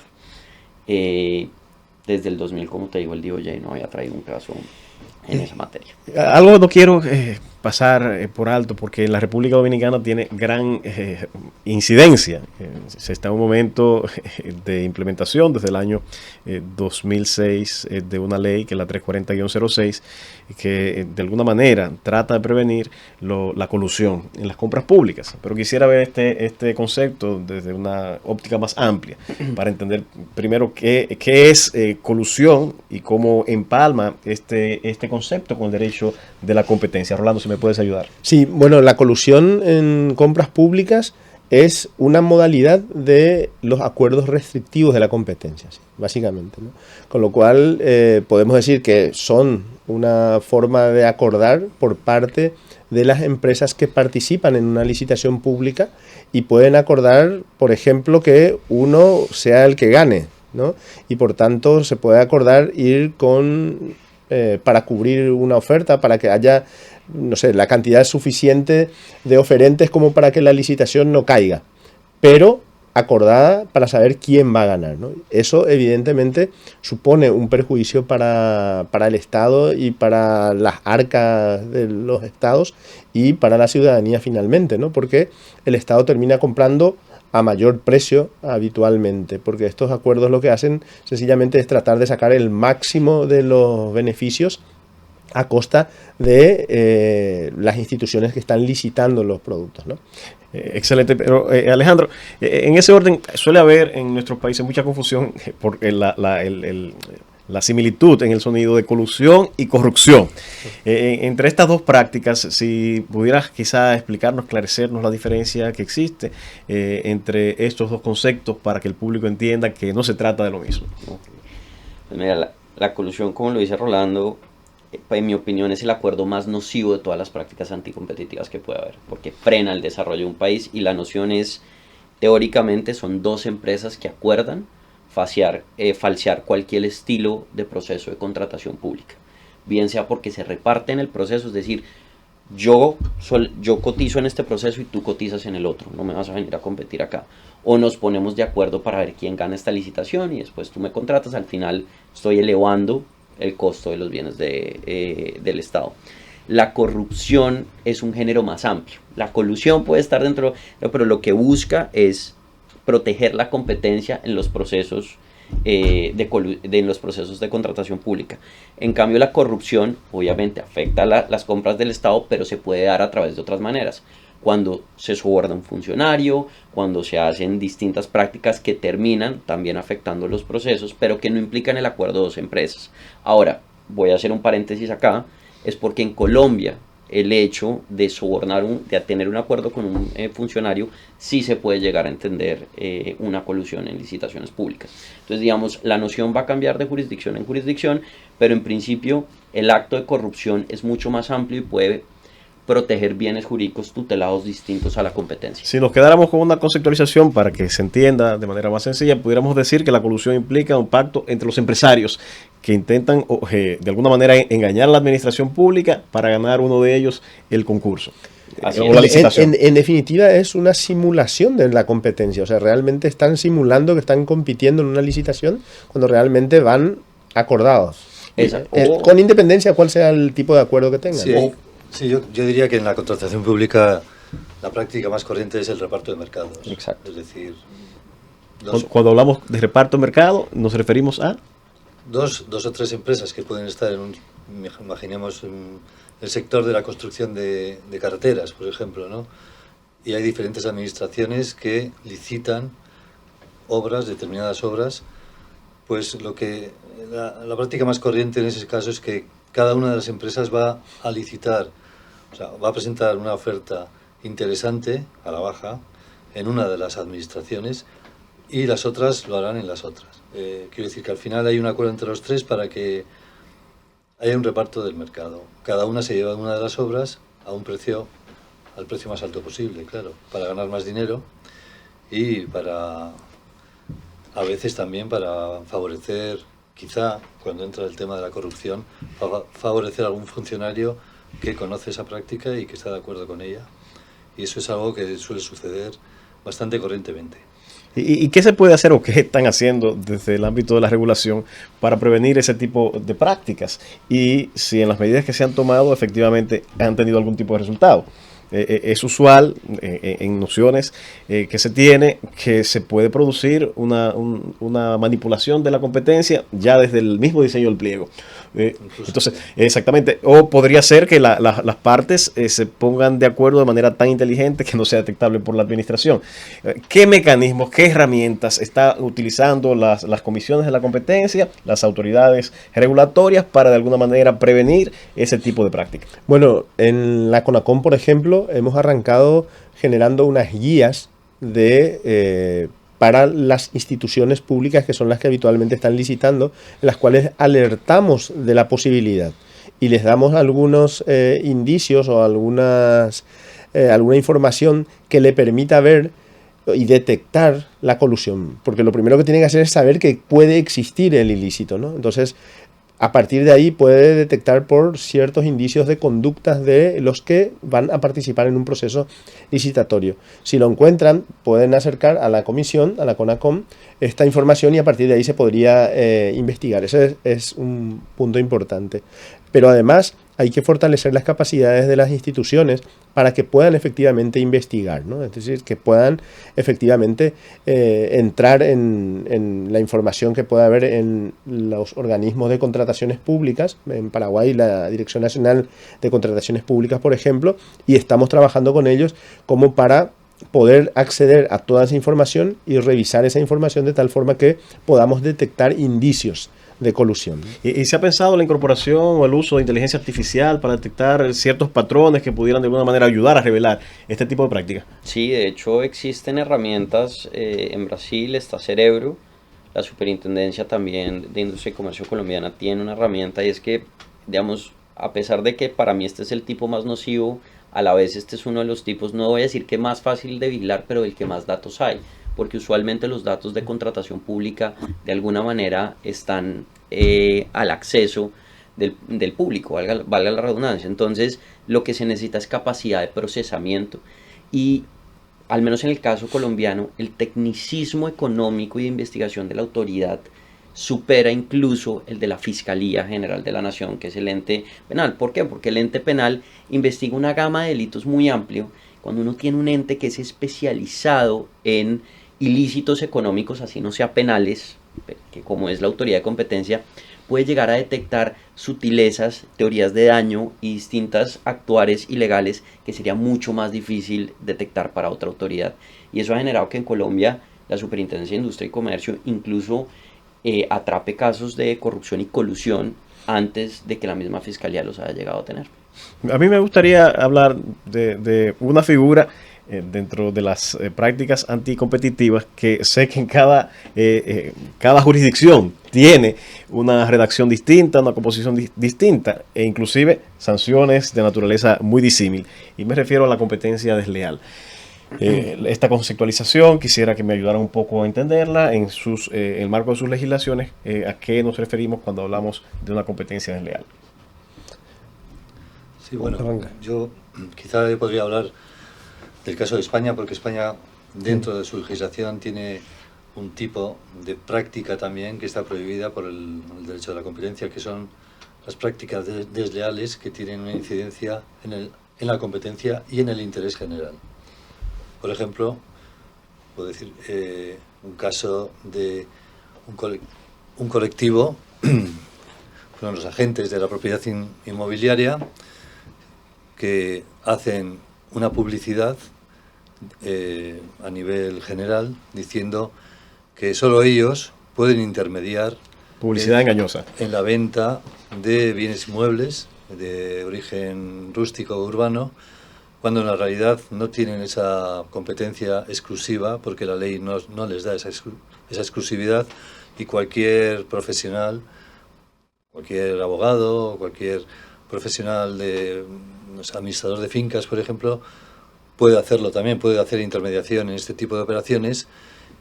desde el 2000, como te digo, el DOJ no había traído un caso en esa materia. Algo no quiero pasar por alto, porque la República Dominicana tiene gran incidencia. Se está en un momento de implementación desde el año 2006 de una ley, que es la 340-06, que de alguna manera trata de prevenir la colusión en las compras públicas. Pero quisiera ver este concepto desde una óptica más amplia, para entender primero qué es colusión y cómo empalma este concepto con el derecho de la competencia. Rolando, si me puedes ayudar. Sí, bueno, la colusión en compras públicas es una modalidad de los acuerdos restrictivos de la competencia, sí, básicamente, ¿no? Con lo cual podemos decir que son una forma de acordar por parte de las empresas que participan en una licitación pública, y pueden acordar, por ejemplo, que uno sea el que gane, ¿no? Y por tanto se puede acordar ir con para cubrir una oferta, para que haya, no sé, la cantidad suficiente de oferentes como para que la licitación no caiga, pero acordada para saber quién va a ganar, ¿no? Eso evidentemente supone un perjuicio para el Estado y para las arcas de los estados y para la ciudadanía finalmente, ¿no? Porque el Estado termina comprando a mayor precio habitualmente, porque estos acuerdos lo que hacen sencillamente es tratar de sacar el máximo de los beneficios a costa de las instituciones que están licitando los productos, ¿no? Excelente, pero Alejandro, en ese orden suele haber en nuestros países mucha confusión por la similitud en el sonido de colusión y corrupción. Entre estas dos prácticas, si pudieras quizá explicarnos, esclarecernos la diferencia que existe entre estos dos conceptos, para que el público entienda que no se trata de lo mismo. Pues mira, la colusión, como lo dice Rolando, en mi opinión es el acuerdo más nocivo de todas las prácticas anticompetitivas que puede haber, porque frena el desarrollo de un país, y la noción es, teóricamente, son dos empresas que acuerdan falsear cualquier estilo de proceso de contratación pública, bien sea porque se reparten el proceso, es decir, yo cotizo en este proceso y tú cotizas en el otro, no me vas a venir a competir acá, o nos ponemos de acuerdo para ver quién gana esta licitación y después tú me contratas, al final estoy elevando el costo de los bienes del Estado. La corrupción es un género más amplio. La colusión puede estar dentro, pero lo que busca es proteger la competencia en los procesos en los procesos de contratación pública. En cambio, la corrupción obviamente afecta las compras del Estado, pero se puede dar a través de otras maneras. Cuando se soborna un funcionario, cuando se hacen distintas prácticas que terminan también afectando los procesos, pero que no implican el acuerdo de dos empresas. Ahora, voy a hacer un paréntesis acá, es porque en Colombia el hecho de sobornar, de tener un acuerdo con un funcionario, sí se puede llegar a entender una colusión en licitaciones públicas. Entonces, digamos, la noción va a cambiar de jurisdicción en jurisdicción, pero en principio el acto de corrupción es mucho más amplio y puede proteger bienes jurídicos tutelados distintos a la competencia. Si nos quedáramos con una conceptualización para que se entienda de manera más sencilla, pudiéramos decir que la colusión implica un pacto entre los empresarios que intentan de alguna manera engañar a la administración pública para ganar uno de ellos el concurso. O la licitación. En definitiva, es una simulación de la competencia. O sea, realmente están simulando que están compitiendo en una licitación cuando realmente van acordados. Con independencia de cuál sea el tipo de acuerdo que tengan. Sí. Sí, yo diría que en la contratación pública la práctica más corriente es el reparto de mercados. Exacto. Es decir, cuando hablamos de reparto de mercado, nos referimos a dos o tres empresas que pueden estar imaginemos, en el sector de la construcción de carreteras, por ejemplo, ¿no? Y hay diferentes administraciones que licitan determinadas obras. Pues la práctica más corriente en ese caso es que cada una de las empresas va a licitar, o sea, va a presentar una oferta interesante a la baja en una de las administraciones y las otras lo harán en las otras. Quiero decir que al final hay un acuerdo entre los tres para que haya un reparto del mercado. Cada una se lleva una de las obras al precio más alto posible, claro, para ganar más dinero y a veces también para favorecer, quizá cuando entra el tema de la corrupción, favorecer a algún funcionario que conoce esa práctica y que está de acuerdo con ella. Y eso es algo que suele suceder bastante corrientemente. ¿Y qué se puede hacer o qué están haciendo desde el ámbito de la regulación para prevenir ese tipo de prácticas? Y si en las medidas que se han tomado efectivamente han tenido algún tipo de resultado. Es usual en nociones que se tiene que se puede producir una manipulación de la competencia ya desde el mismo diseño del pliego. Entonces, exactamente, o podría ser que las partes se pongan de acuerdo de manera tan inteligente que no sea detectable por la administración. ¿Qué mecanismos, qué herramientas están utilizando las comisiones de la competencia, las autoridades regulatorias para de alguna manera prevenir ese tipo de prácticas? Bueno, en la CONACOM, por ejemplo, hemos arrancado generando unas guías para las instituciones públicas que son las que habitualmente están licitando, en las cuales alertamos de la posibilidad y les damos algunos indicios o alguna información que le permita ver y detectar la colusión, porque lo primero que tienen que hacer es saber que puede existir el ilícito, ¿no? Entonces, a partir de ahí puede detectar por ciertos indicios de conductas de los que van a participar en un proceso licitatorio. Si lo encuentran, pueden acercar a la comisión, a la CONACOM, esta información y a partir de ahí se podría investigar. Ese es un punto importante. Pero además hay que fortalecer las capacidades de las instituciones para que puedan efectivamente investigar, ¿no? Es decir, que puedan efectivamente entrar en la información que pueda haber en los organismos de contrataciones públicas, en Paraguay la Dirección Nacional de Contrataciones Públicas, por ejemplo, y estamos trabajando con ellos como para poder acceder a toda esa información y revisar esa información de tal forma que podamos detectar indicios de colusión. ¿Y se ha pensado la incorporación o el uso de inteligencia artificial para detectar ciertos patrones que pudieran de alguna manera ayudar a revelar este tipo de prácticas? Sí, de hecho existen herramientas. En Brasil está Cerebro, la Superintendencia también de Industria y Comercio colombiana tiene una herramienta, y es que, digamos, a pesar de que para mí este es el tipo más nocivo, a la vez este es uno de los tipos, no voy a decir que más fácil de vigilar, pero el que más datos hay, porque usualmente los datos de contratación pública de alguna manera están al acceso del público, valga la redundancia. Entonces lo que se necesita es capacidad de procesamiento, y al menos en el caso colombiano el tecnicismo económico y de investigación de la autoridad supera incluso el de la Fiscalía General de la Nación, que es el ente penal. ¿Por qué? Porque el ente penal investiga una gama de delitos muy amplio. Cuando uno tiene un ente que es especializado en ilícitos económicos, así no sea penales, que como es la autoridad de competencia, puede llegar a detectar sutilezas, teorías de daño y distintas actuares ilegales que sería mucho más difícil detectar para otra autoridad. Y eso ha generado que en Colombia la Superintendencia de Industria y Comercio incluso atrape casos de corrupción y colusión antes de que la misma Fiscalía los haya llegado a tener. A mí me gustaría hablar de una figura dentro de las prácticas anticompetitivas que sé que en cada jurisdicción tiene una redacción distinta, una composición distinta e inclusive sanciones de naturaleza muy disímil. Y me refiero a la competencia desleal. Esta conceptualización quisiera que me ayudaran un poco a entenderla en el marco de sus legislaciones. ¿A qué nos referimos cuando hablamos de una competencia desleal? Sí, bueno, yo quizá podría hablar del caso de España, porque España dentro de su legislación tiene un tipo de práctica también que está prohibida por el derecho de la competencia, que son las prácticas desleales que tienen una incidencia en la competencia y en el interés general. Por ejemplo, puedo decir un caso de un colectivo, fueron los agentes de la propiedad inmobiliaria, que hacen una publicidad a nivel general diciendo que solo ellos pueden intermediar publicidad engañosa en la venta de bienes inmuebles de origen rústico o urbano, cuando en la realidad no tienen esa competencia exclusiva, porque la ley no les da esa exclusividad, y cualquier profesional, cualquier abogado, cualquier profesional administrador de fincas, por ejemplo, puede hacerlo también, puede hacer intermediación en este tipo de operaciones.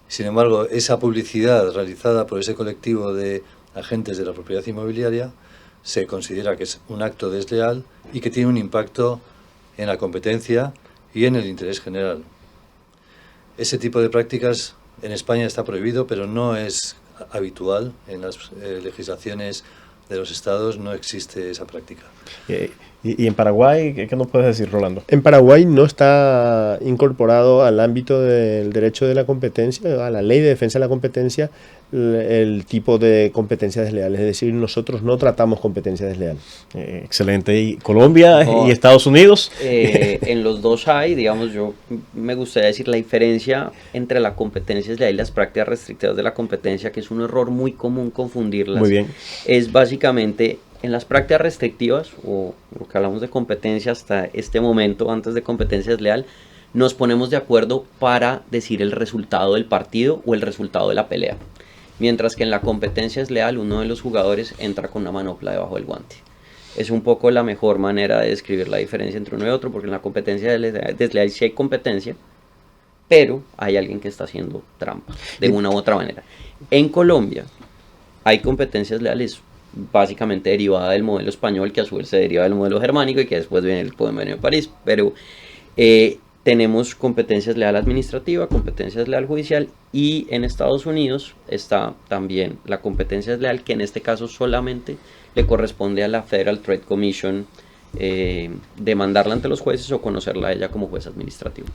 Sin embargo, esa publicidad realizada por ese colectivo de agentes de la propiedad inmobiliaria se considera que es un acto desleal y que tiene un impacto en la competencia y en el interés general. Ese tipo de prácticas En España está prohibido, pero no es habitual. En las legislaciones de los estados no existe esa práctica. Y en Paraguay, ¿qué nos puedes decir, Rolando? En Paraguay no está incorporado al ámbito del derecho de la competencia, a la ley de defensa de la competencia, el tipo de competencias desleales. Es decir, nosotros no tratamos competencia desleal. Excelente. ¿Y Colombia No, y Estados Unidos? En los dos hay, digamos, yo me gustaría decir la diferencia entre la competencia desleal y las prácticas restrictivas de la competencia, que es un error muy común confundirlas. Muy bien. Es básicamente en las prácticas restrictivas, o lo que hablamos de competencia hasta este momento, antes de competencia desleal, nos ponemos de acuerdo para decir el resultado del partido o el resultado de la pelea. Mientras que en la competencia desleal, uno de los jugadores entra con una manopla debajo del guante. Es un poco la mejor manera de describir la diferencia entre uno y otro, porque en la competencia desleal sí hay competencia, pero hay alguien que está haciendo trampa, de una u otra manera. En Colombia hay competencias leales básicamente derivada del modelo español, que a su vez se deriva del modelo germánico y que después viene el convenio de París, pero tenemos competencias leal administrativa, competencias leal judicial, y en Estados Unidos está también la competencia leal, que en este caso solamente le corresponde a la Federal Trade Commission demandarla ante los jueces o conocerla a ella como juez administrativo.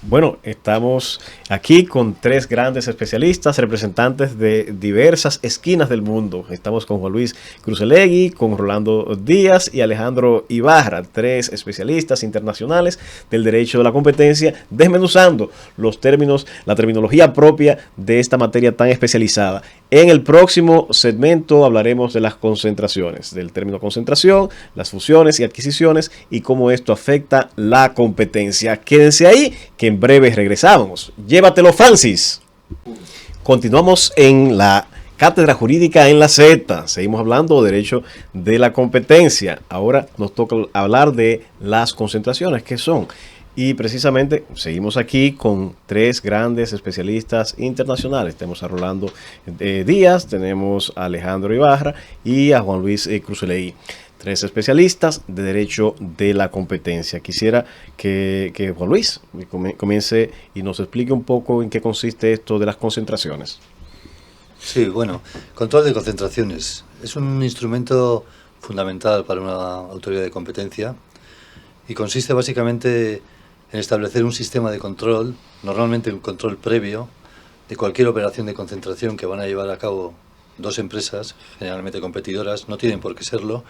Bueno, estamos aquí con tres grandes especialistas, representantes de diversas esquinas del mundo. Estamos con Juan Luis Crucelegui, con Rolando Díaz y Alejandro Ibarra, tres especialistas internacionales del derecho de la competencia, desmenuzando los términos, la terminología propia de esta materia tan especializada. En el próximo segmento hablaremos de las concentraciones, del término concentración, las fusiones y adquisiciones y cómo esto afecta la competencia. Quédense ahí, que en breve regresamos. Llévatelo, Francis. Continuamos en la Cátedra Jurídica en la Z. Seguimos hablando de derecho de la competencia. Ahora nos toca hablar de las concentraciones, ¿qué son? Y precisamente seguimos aquí con tres grandes especialistas internacionales. Tenemos a Rolando Díaz, tenemos a Alejandro Ibarra y a Juan Luis Crucelegui. Tres especialistas de derecho de la competencia. Quisiera que Juan Luis comience y nos explique un poco en qué consiste esto de las concentraciones. Sí, bueno, control de concentraciones es un instrumento fundamental para una autoridad de competencia y consiste básicamente en establecer un sistema de control, normalmente un control previo, de cualquier operación de concentración que van a llevar a cabo dos empresas, generalmente competidoras, no tienen por qué serlo,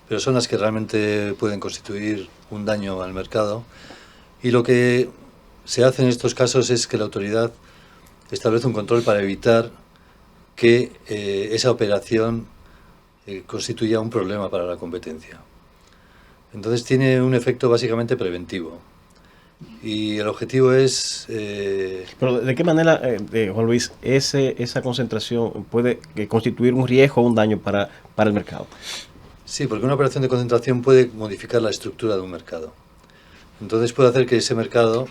pero son las que realmente pueden constituir un daño al mercado. Y lo que se hace en estos casos es que la autoridad establece un control para evitar que esa operación constituya un problema para la competencia. Entonces tiene un efecto básicamente preventivo. Y el objetivo es... Pero ¿de qué manera, Juan Luis, esa concentración puede constituir un riesgo o un daño para el mercado? Sí, porque una operación de concentración puede modificar la estructura de un mercado. Entonces puede hacer que ese mercado,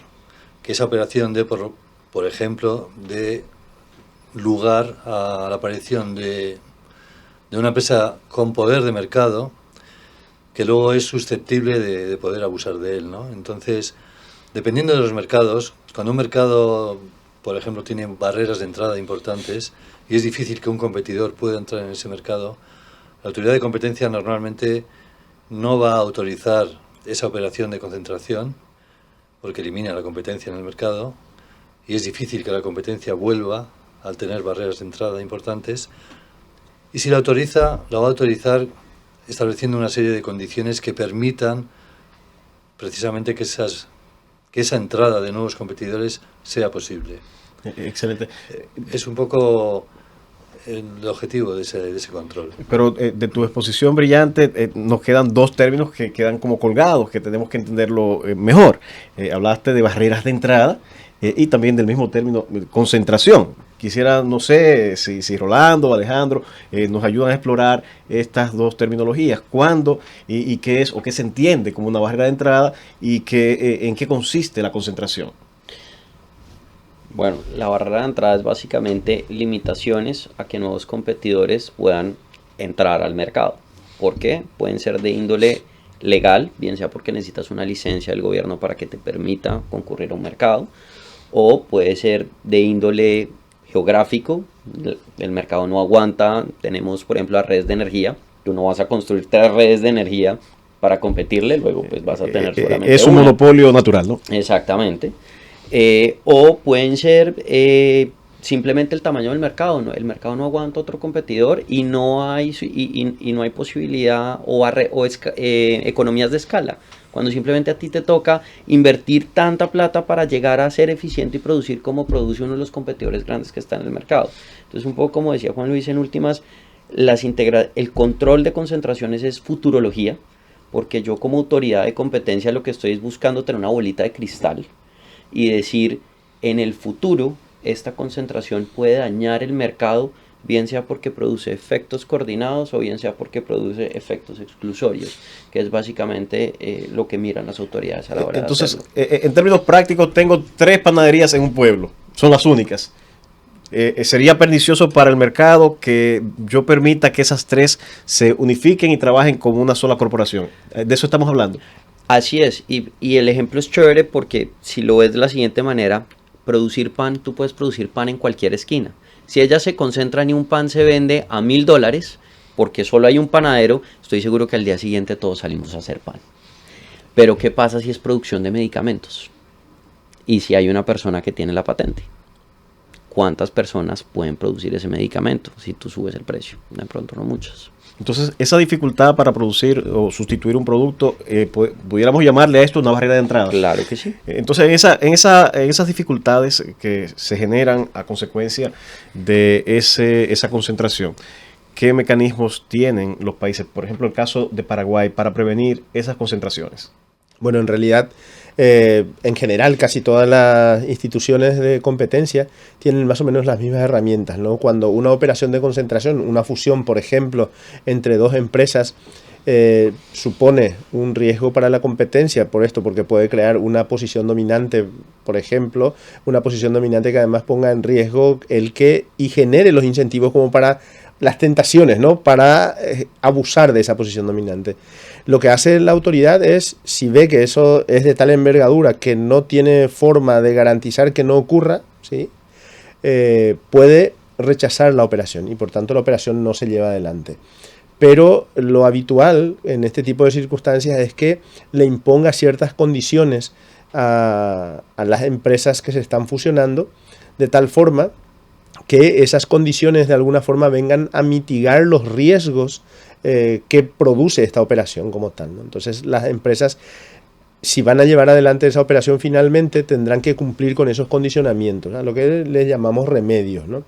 que esa operación dé, por ejemplo, dé lugar a la aparición de una empresa con poder de mercado que luego es susceptible de poder abusar de él, ¿no? Entonces, dependiendo de los mercados, cuando un mercado, por ejemplo, tiene barreras de entrada importantes y es difícil que un competidor pueda entrar en ese mercado, la autoridad de competencia normalmente no va a autorizar esa operación de concentración porque elimina la competencia en el mercado y es difícil que la competencia vuelva al tener barreras de entrada importantes. Y si la autoriza, la va a autorizar estableciendo una serie de condiciones que permitan precisamente que esa entrada de nuevos competidores sea posible. Excelente. Es un poco el objetivo de ese control. Pero de tu exposición brillante nos quedan dos términos que quedan como colgados, que tenemos que entenderlo mejor. Hablaste de barreras de entrada y también del mismo término concentración. Quisiera, no sé si Rolando o Alejandro nos ayudan a explorar estas dos terminologías. ¿Cuándo y qué es o qué se entiende como una barrera de entrada y en qué consiste la concentración? Bueno, la barrera de entrada es básicamente limitaciones a que nuevos competidores puedan entrar al mercado. ¿Por qué? Pueden ser de índole legal, bien sea porque necesitas una licencia del gobierno para que te permita concurrir a un mercado, o puede ser de índole geográfico. El mercado no aguanta. Tenemos, por ejemplo, las redes de energía. Tú no vas a construir 3 redes de energía para competirle, luego pues vas a tener solamente es un monopolio natural, ¿no? Exactamente. O pueden ser simplemente el tamaño del mercado, ¿no? El mercado no aguanta otro competidor y no hay posibilidad o economías de escala. Cuando simplemente a ti te toca invertir tanta plata para llegar a ser eficiente y producir como produce uno de los competidores grandes que está en el mercado. Entonces, un poco como decía Juan Luis en últimas, el control de concentraciones es futurología, porque yo como autoridad de competencia lo que estoy es buscando tener una bolita de cristal y decir, en el futuro esta concentración puede dañar el mercado, bien sea porque produce efectos coordinados o bien sea porque produce efectos exclusorios, que es básicamente lo que miran las autoridades a la hora Entonces, de hacerlo. En términos prácticos, tengo 3 panaderías en un pueblo, son las únicas. ¿Sería pernicioso para el mercado que yo permita que esas 3 se unifiquen y trabajen como una sola corporación? ¿De eso estamos hablando? Así es, y el ejemplo es chévere porque si lo ves de la siguiente manera, producir pan, tú puedes producir pan en cualquier esquina. Si ellas se concentran y un pan se vende a $1,000 porque solo hay un panadero, estoy seguro que al día siguiente todos salimos a hacer pan. Pero ¿qué pasa si es producción de medicamentos? Y si hay una persona que tiene la patente. ¿Cuántas personas pueden producir ese medicamento si tú subes el precio? De pronto no muchas. Entonces, esa dificultad para producir o sustituir un producto, pudiéramos llamarle a esto una barrera de entrada. Claro que sí. Entonces, en esas dificultades que se generan a consecuencia de esa concentración, ¿qué mecanismos tienen los países, por ejemplo, el caso de Paraguay, para prevenir esas concentraciones? Bueno, en realidad, en general, casi todas las instituciones de competencia tienen más o menos las mismas herramientas, ¿no? Cuando una operación de concentración, una fusión, por ejemplo, entre 2 empresas, supone un riesgo para la competencia, por esto, porque puede crear una posición dominante, por ejemplo, una posición dominante que además ponga en riesgo y genere los incentivos como para las tentaciones, ¿no? Para abusar de esa posición dominante. Lo que hace la autoridad es, si ve que eso es de tal envergadura que no tiene forma de garantizar que no ocurra, ¿sí? Puede rechazar la operación y por tanto la operación no se lleva adelante. Pero lo habitual en este tipo de circunstancias es que le imponga ciertas condiciones a las empresas que se están fusionando, de tal forma que esas condiciones de alguna forma vengan a mitigar los riesgos que produce esta operación como tal, ¿no? Entonces las empresas, si van a llevar adelante esa operación finalmente, tendrán que cumplir con esos condicionamientos, ¿no? Lo que les llamamos remedios, ¿no?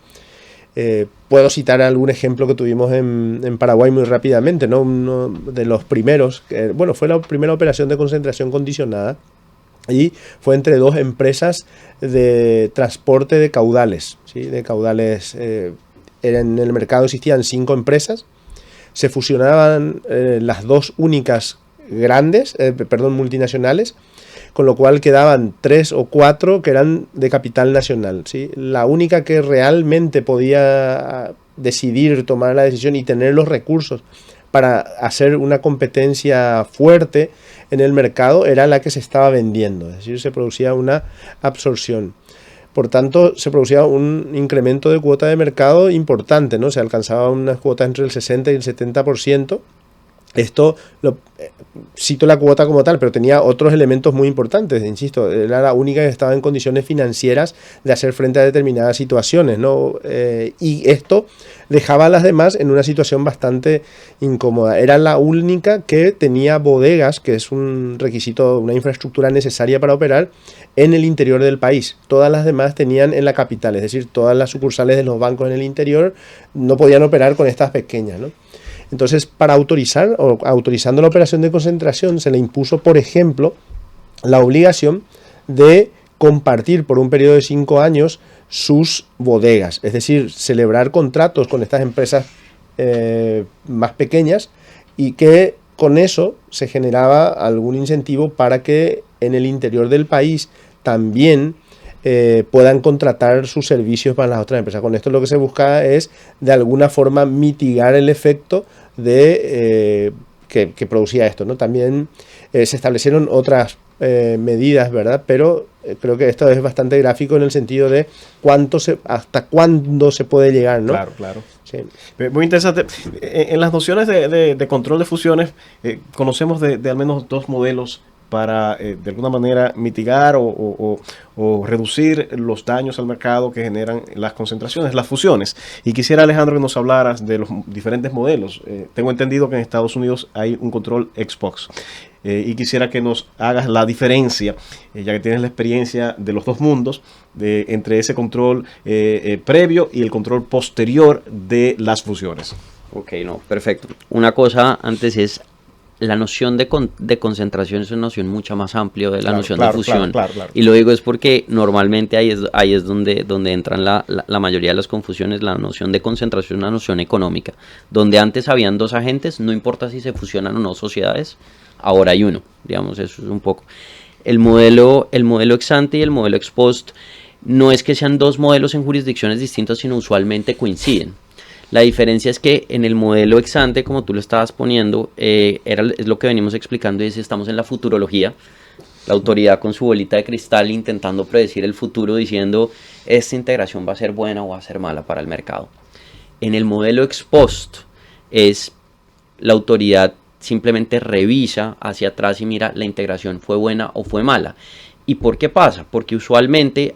Puedo citar algún ejemplo que tuvimos en Paraguay muy rápidamente, ¿no? Uno de los primeros, fue la primera operación de concentración condicionada y fue entre 2 empresas de transporte de caudales, ¿sí? De caudales, en el mercado existían 5 empresas, se fusionaban las 2 únicas multinacionales, con lo cual quedaban 3 o 4 que eran de capital nacional, ¿sí? La única que realmente podía decidir, tomar la decisión y tener los recursos para hacer una competencia fuerte en el mercado era la que se estaba vendiendo, es decir, se producía una absorción. Por tanto, se producía un incremento de cuota de mercado importante, ¿no? Se alcanzaba unas cuotas entre el 60 y el 70%. Esto, cito la cuota como tal, pero tenía otros elementos muy importantes, insisto, era la única que estaba en condiciones financieras de hacer frente a determinadas situaciones, ¿no? Y esto dejaba a las demás en una situación bastante incómoda. Era la única que tenía bodegas, que es un requisito, una infraestructura necesaria para operar, en el interior del país. Todas las demás tenían en la capital, es decir, todas las sucursales de los bancos en el interior no podían operar con estas pequeñas, ¿no? Entonces, para autorizando la operación de concentración, se le impuso, por ejemplo, la obligación de compartir por un periodo de 5 años sus bodegas, es decir, celebrar contratos con estas empresas más pequeñas y que con eso se generaba algún incentivo para que en el interior del país también puedan contratar sus servicios para las otras empresas. Con esto lo que se busca es de alguna forma mitigar el efecto de que producía esto, ¿no? También se establecieron otras medidas, ¿verdad? Pero creo que esto es bastante gráfico en el sentido de hasta cuándo se puede llegar, ¿no? Claro, claro. Sí. Muy interesante. En las nociones de control de fusiones, conocemos de al menos dos modelos para, de alguna manera, mitigar o reducir los daños al mercado que generan las concentraciones, las fusiones. Y quisiera, Alejandro, que nos hablaras de los diferentes modelos. Tengo entendido que en Estados Unidos hay un control ex post. Y quisiera que nos hagas la diferencia, ya que tienes la experiencia de los dos mundos, entre ese control previo y el control posterior de las fusiones. Ok, no, perfecto. Una cosa antes es, la noción de concentración es una noción mucho más amplia de la noción de fusión. Claro. Y lo digo es porque normalmente ahí es donde entran la mayoría de las confusiones. La noción de concentración es una noción económica, donde antes habían dos agentes, no importa si se fusionan o no sociedades, ahora hay uno, digamos, eso es un poco. El modelo ex ante y el modelo ex post no es que sean dos modelos en jurisdicciones distintas, sino usualmente coinciden. La diferencia es que en el modelo ex ante, como tú lo estabas poniendo, es lo que venimos explicando, y es estamos en la futurología, la autoridad con su bolita de cristal intentando predecir el futuro, diciendo esta integración va a ser buena o va a ser mala para el mercado. En el modelo ex post es la autoridad simplemente revisa hacia atrás y mira la integración fue buena o fue mala. ¿Y por qué pasa? Porque usualmente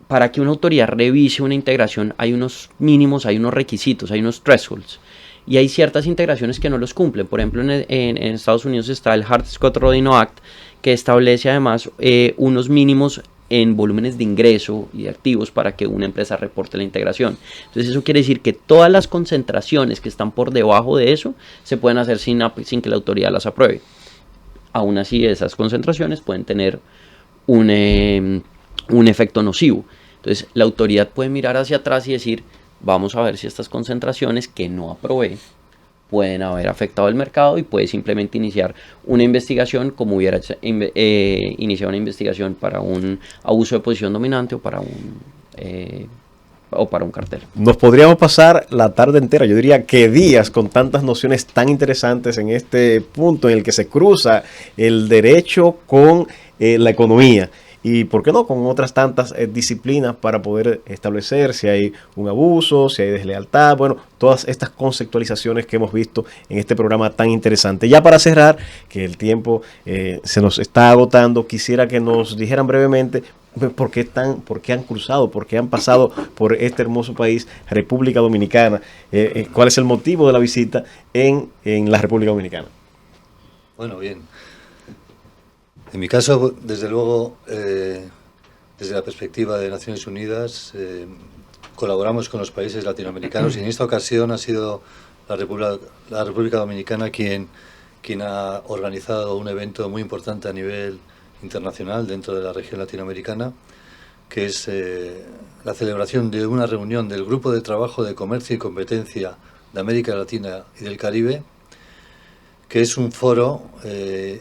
para que una autoridad revise una integración hay unos mínimos, hay unos requisitos, hay unos thresholds. Y hay ciertas integraciones que no los cumplen. Por ejemplo, en Estados Unidos está el Hart-Scott-Rodino Act, que establece además unos mínimos en volúmenes de ingreso y de activos para que una empresa reporte la integración. Entonces eso quiere decir que todas las concentraciones que están por debajo de eso se pueden hacer sin que la autoridad las apruebe. Aún así, esas concentraciones pueden tener un efecto nocivo. Entonces la autoridad puede mirar hacia atrás y decir, vamos a ver si estas concentraciones que no aprobé pueden haber afectado el mercado, y puede simplemente iniciar una investigación como hubiera iniciado una investigación para un abuso de posición dominante o para un cartel. Nos podríamos pasar la tarde entera, yo diría que días, con tantas nociones tan interesantes en este punto en el que se cruza el derecho con la economía. Y por qué no, con otras tantas disciplinas para poder establecer si hay un abuso, si hay deslealtad, bueno, todas estas conceptualizaciones que hemos visto en este programa tan interesante. Ya para cerrar, que el tiempo se nos está agotando, quisiera que nos dijeran brevemente por qué han cruzado, por qué han pasado por este hermoso país, República Dominicana, cuál es el motivo de la visita en la República Dominicana. Bueno, bien. En mi caso, desde luego, desde la perspectiva de Naciones Unidas, colaboramos con los países latinoamericanos, y en esta ocasión ha sido la República Dominicana quien ha organizado un evento muy importante a nivel internacional dentro de la región latinoamericana, que es la celebración de una reunión del Grupo de Trabajo de Comercio y Competencia de América Latina y del Caribe, que es un foro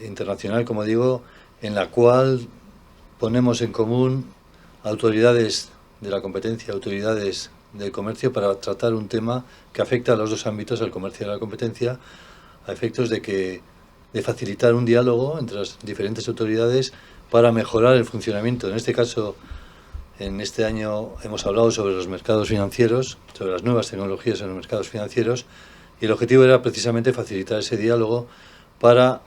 internacional, como digo, en la cual ponemos en común autoridades de la competencia, autoridades del comercio, para tratar un tema que afecta a los dos ámbitos, al comercio y a la competencia, a efectos de facilitar un diálogo entre las diferentes autoridades para mejorar el funcionamiento. En este caso, en este año hemos hablado sobre los mercados financieros, sobre las nuevas tecnologías en los mercados financieros, y el objetivo era precisamente facilitar ese diálogo para,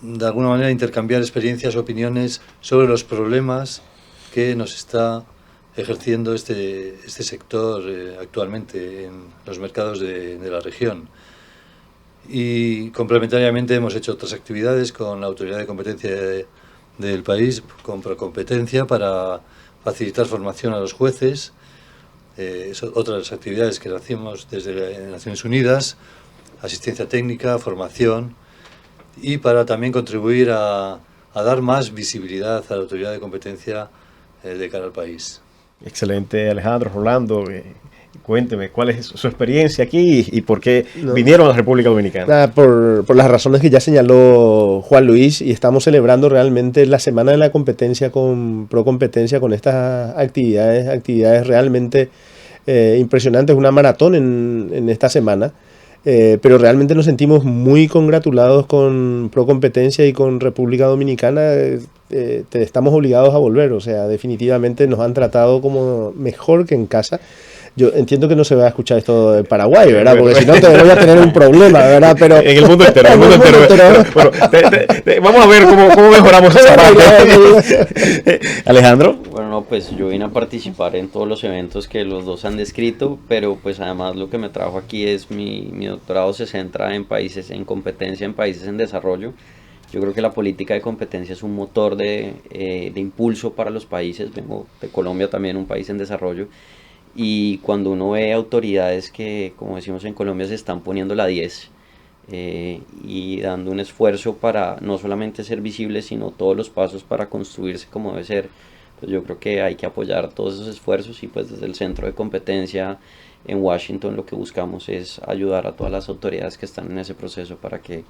de alguna manera, intercambiar experiencias, opiniones sobre los problemas que nos está ejerciendo este sector actualmente en los mercados de la región. Y complementariamente hemos hecho otras actividades con la autoridad de competencia del país, con Procompetencia, para facilitar formación a los jueces. Otras actividades que hacemos desde Naciones Unidas, asistencia técnica, formación, y para también contribuir a dar más visibilidad a la autoridad de competencia de cara al país. Excelente, Alejandro. Rolando, cuénteme, ¿cuál es su experiencia aquí y por qué vinieron a la República Dominicana? Por las razones que ya señaló Juan Luis, y estamos celebrando realmente la Semana de la Competencia con Procompetencia, con estas actividades realmente impresionantes, una maratón en esta semana. pero realmente nos sentimos muy congratulados con Procompetencia y con República Dominicana. Estamos obligados a volver, o sea, definitivamente nos han tratado como mejor que en casa. Yo entiendo que no se va a escuchar esto de Paraguay, ¿verdad? Porque si no te voy a tener un problema, ¿verdad? Pero en el mundo entero, Bueno, vamos a ver cómo mejoramos esa parte. Alejandro. Bueno, no, pues yo vine a participar en todos los eventos que los dos han descrito, pero pues además lo que me trajo aquí es mi doctorado se centra en competencia en países en desarrollo. Yo creo que la política de competencia es un motor de impulso para los países. Vengo de Colombia también, un país en desarrollo. Y cuando uno ve autoridades que, como decimos en Colombia, se están poniendo la 10 y dando un esfuerzo para no solamente ser visibles, sino todos los pasos para construirse como debe ser, pues yo creo que hay que apoyar todos esos esfuerzos y pues desde el Centro de Competencia en Washington lo que buscamos es ayudar a todas las autoridades que están en ese proceso para que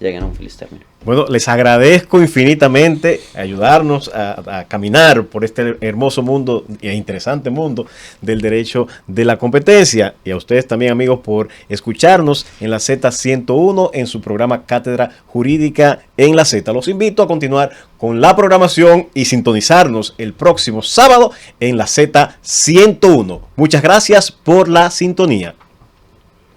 lleguen a un feliz término. Bueno, les agradezco infinitamente ayudarnos a caminar por este hermoso mundo e interesante mundo del derecho de la competencia, y a ustedes también, amigos, por escucharnos en la Z101 en su programa Cátedra Jurídica en la Z. Los invito a continuar con la programación y sintonizarnos el próximo sábado en la Z101. Muchas gracias por la sintonía.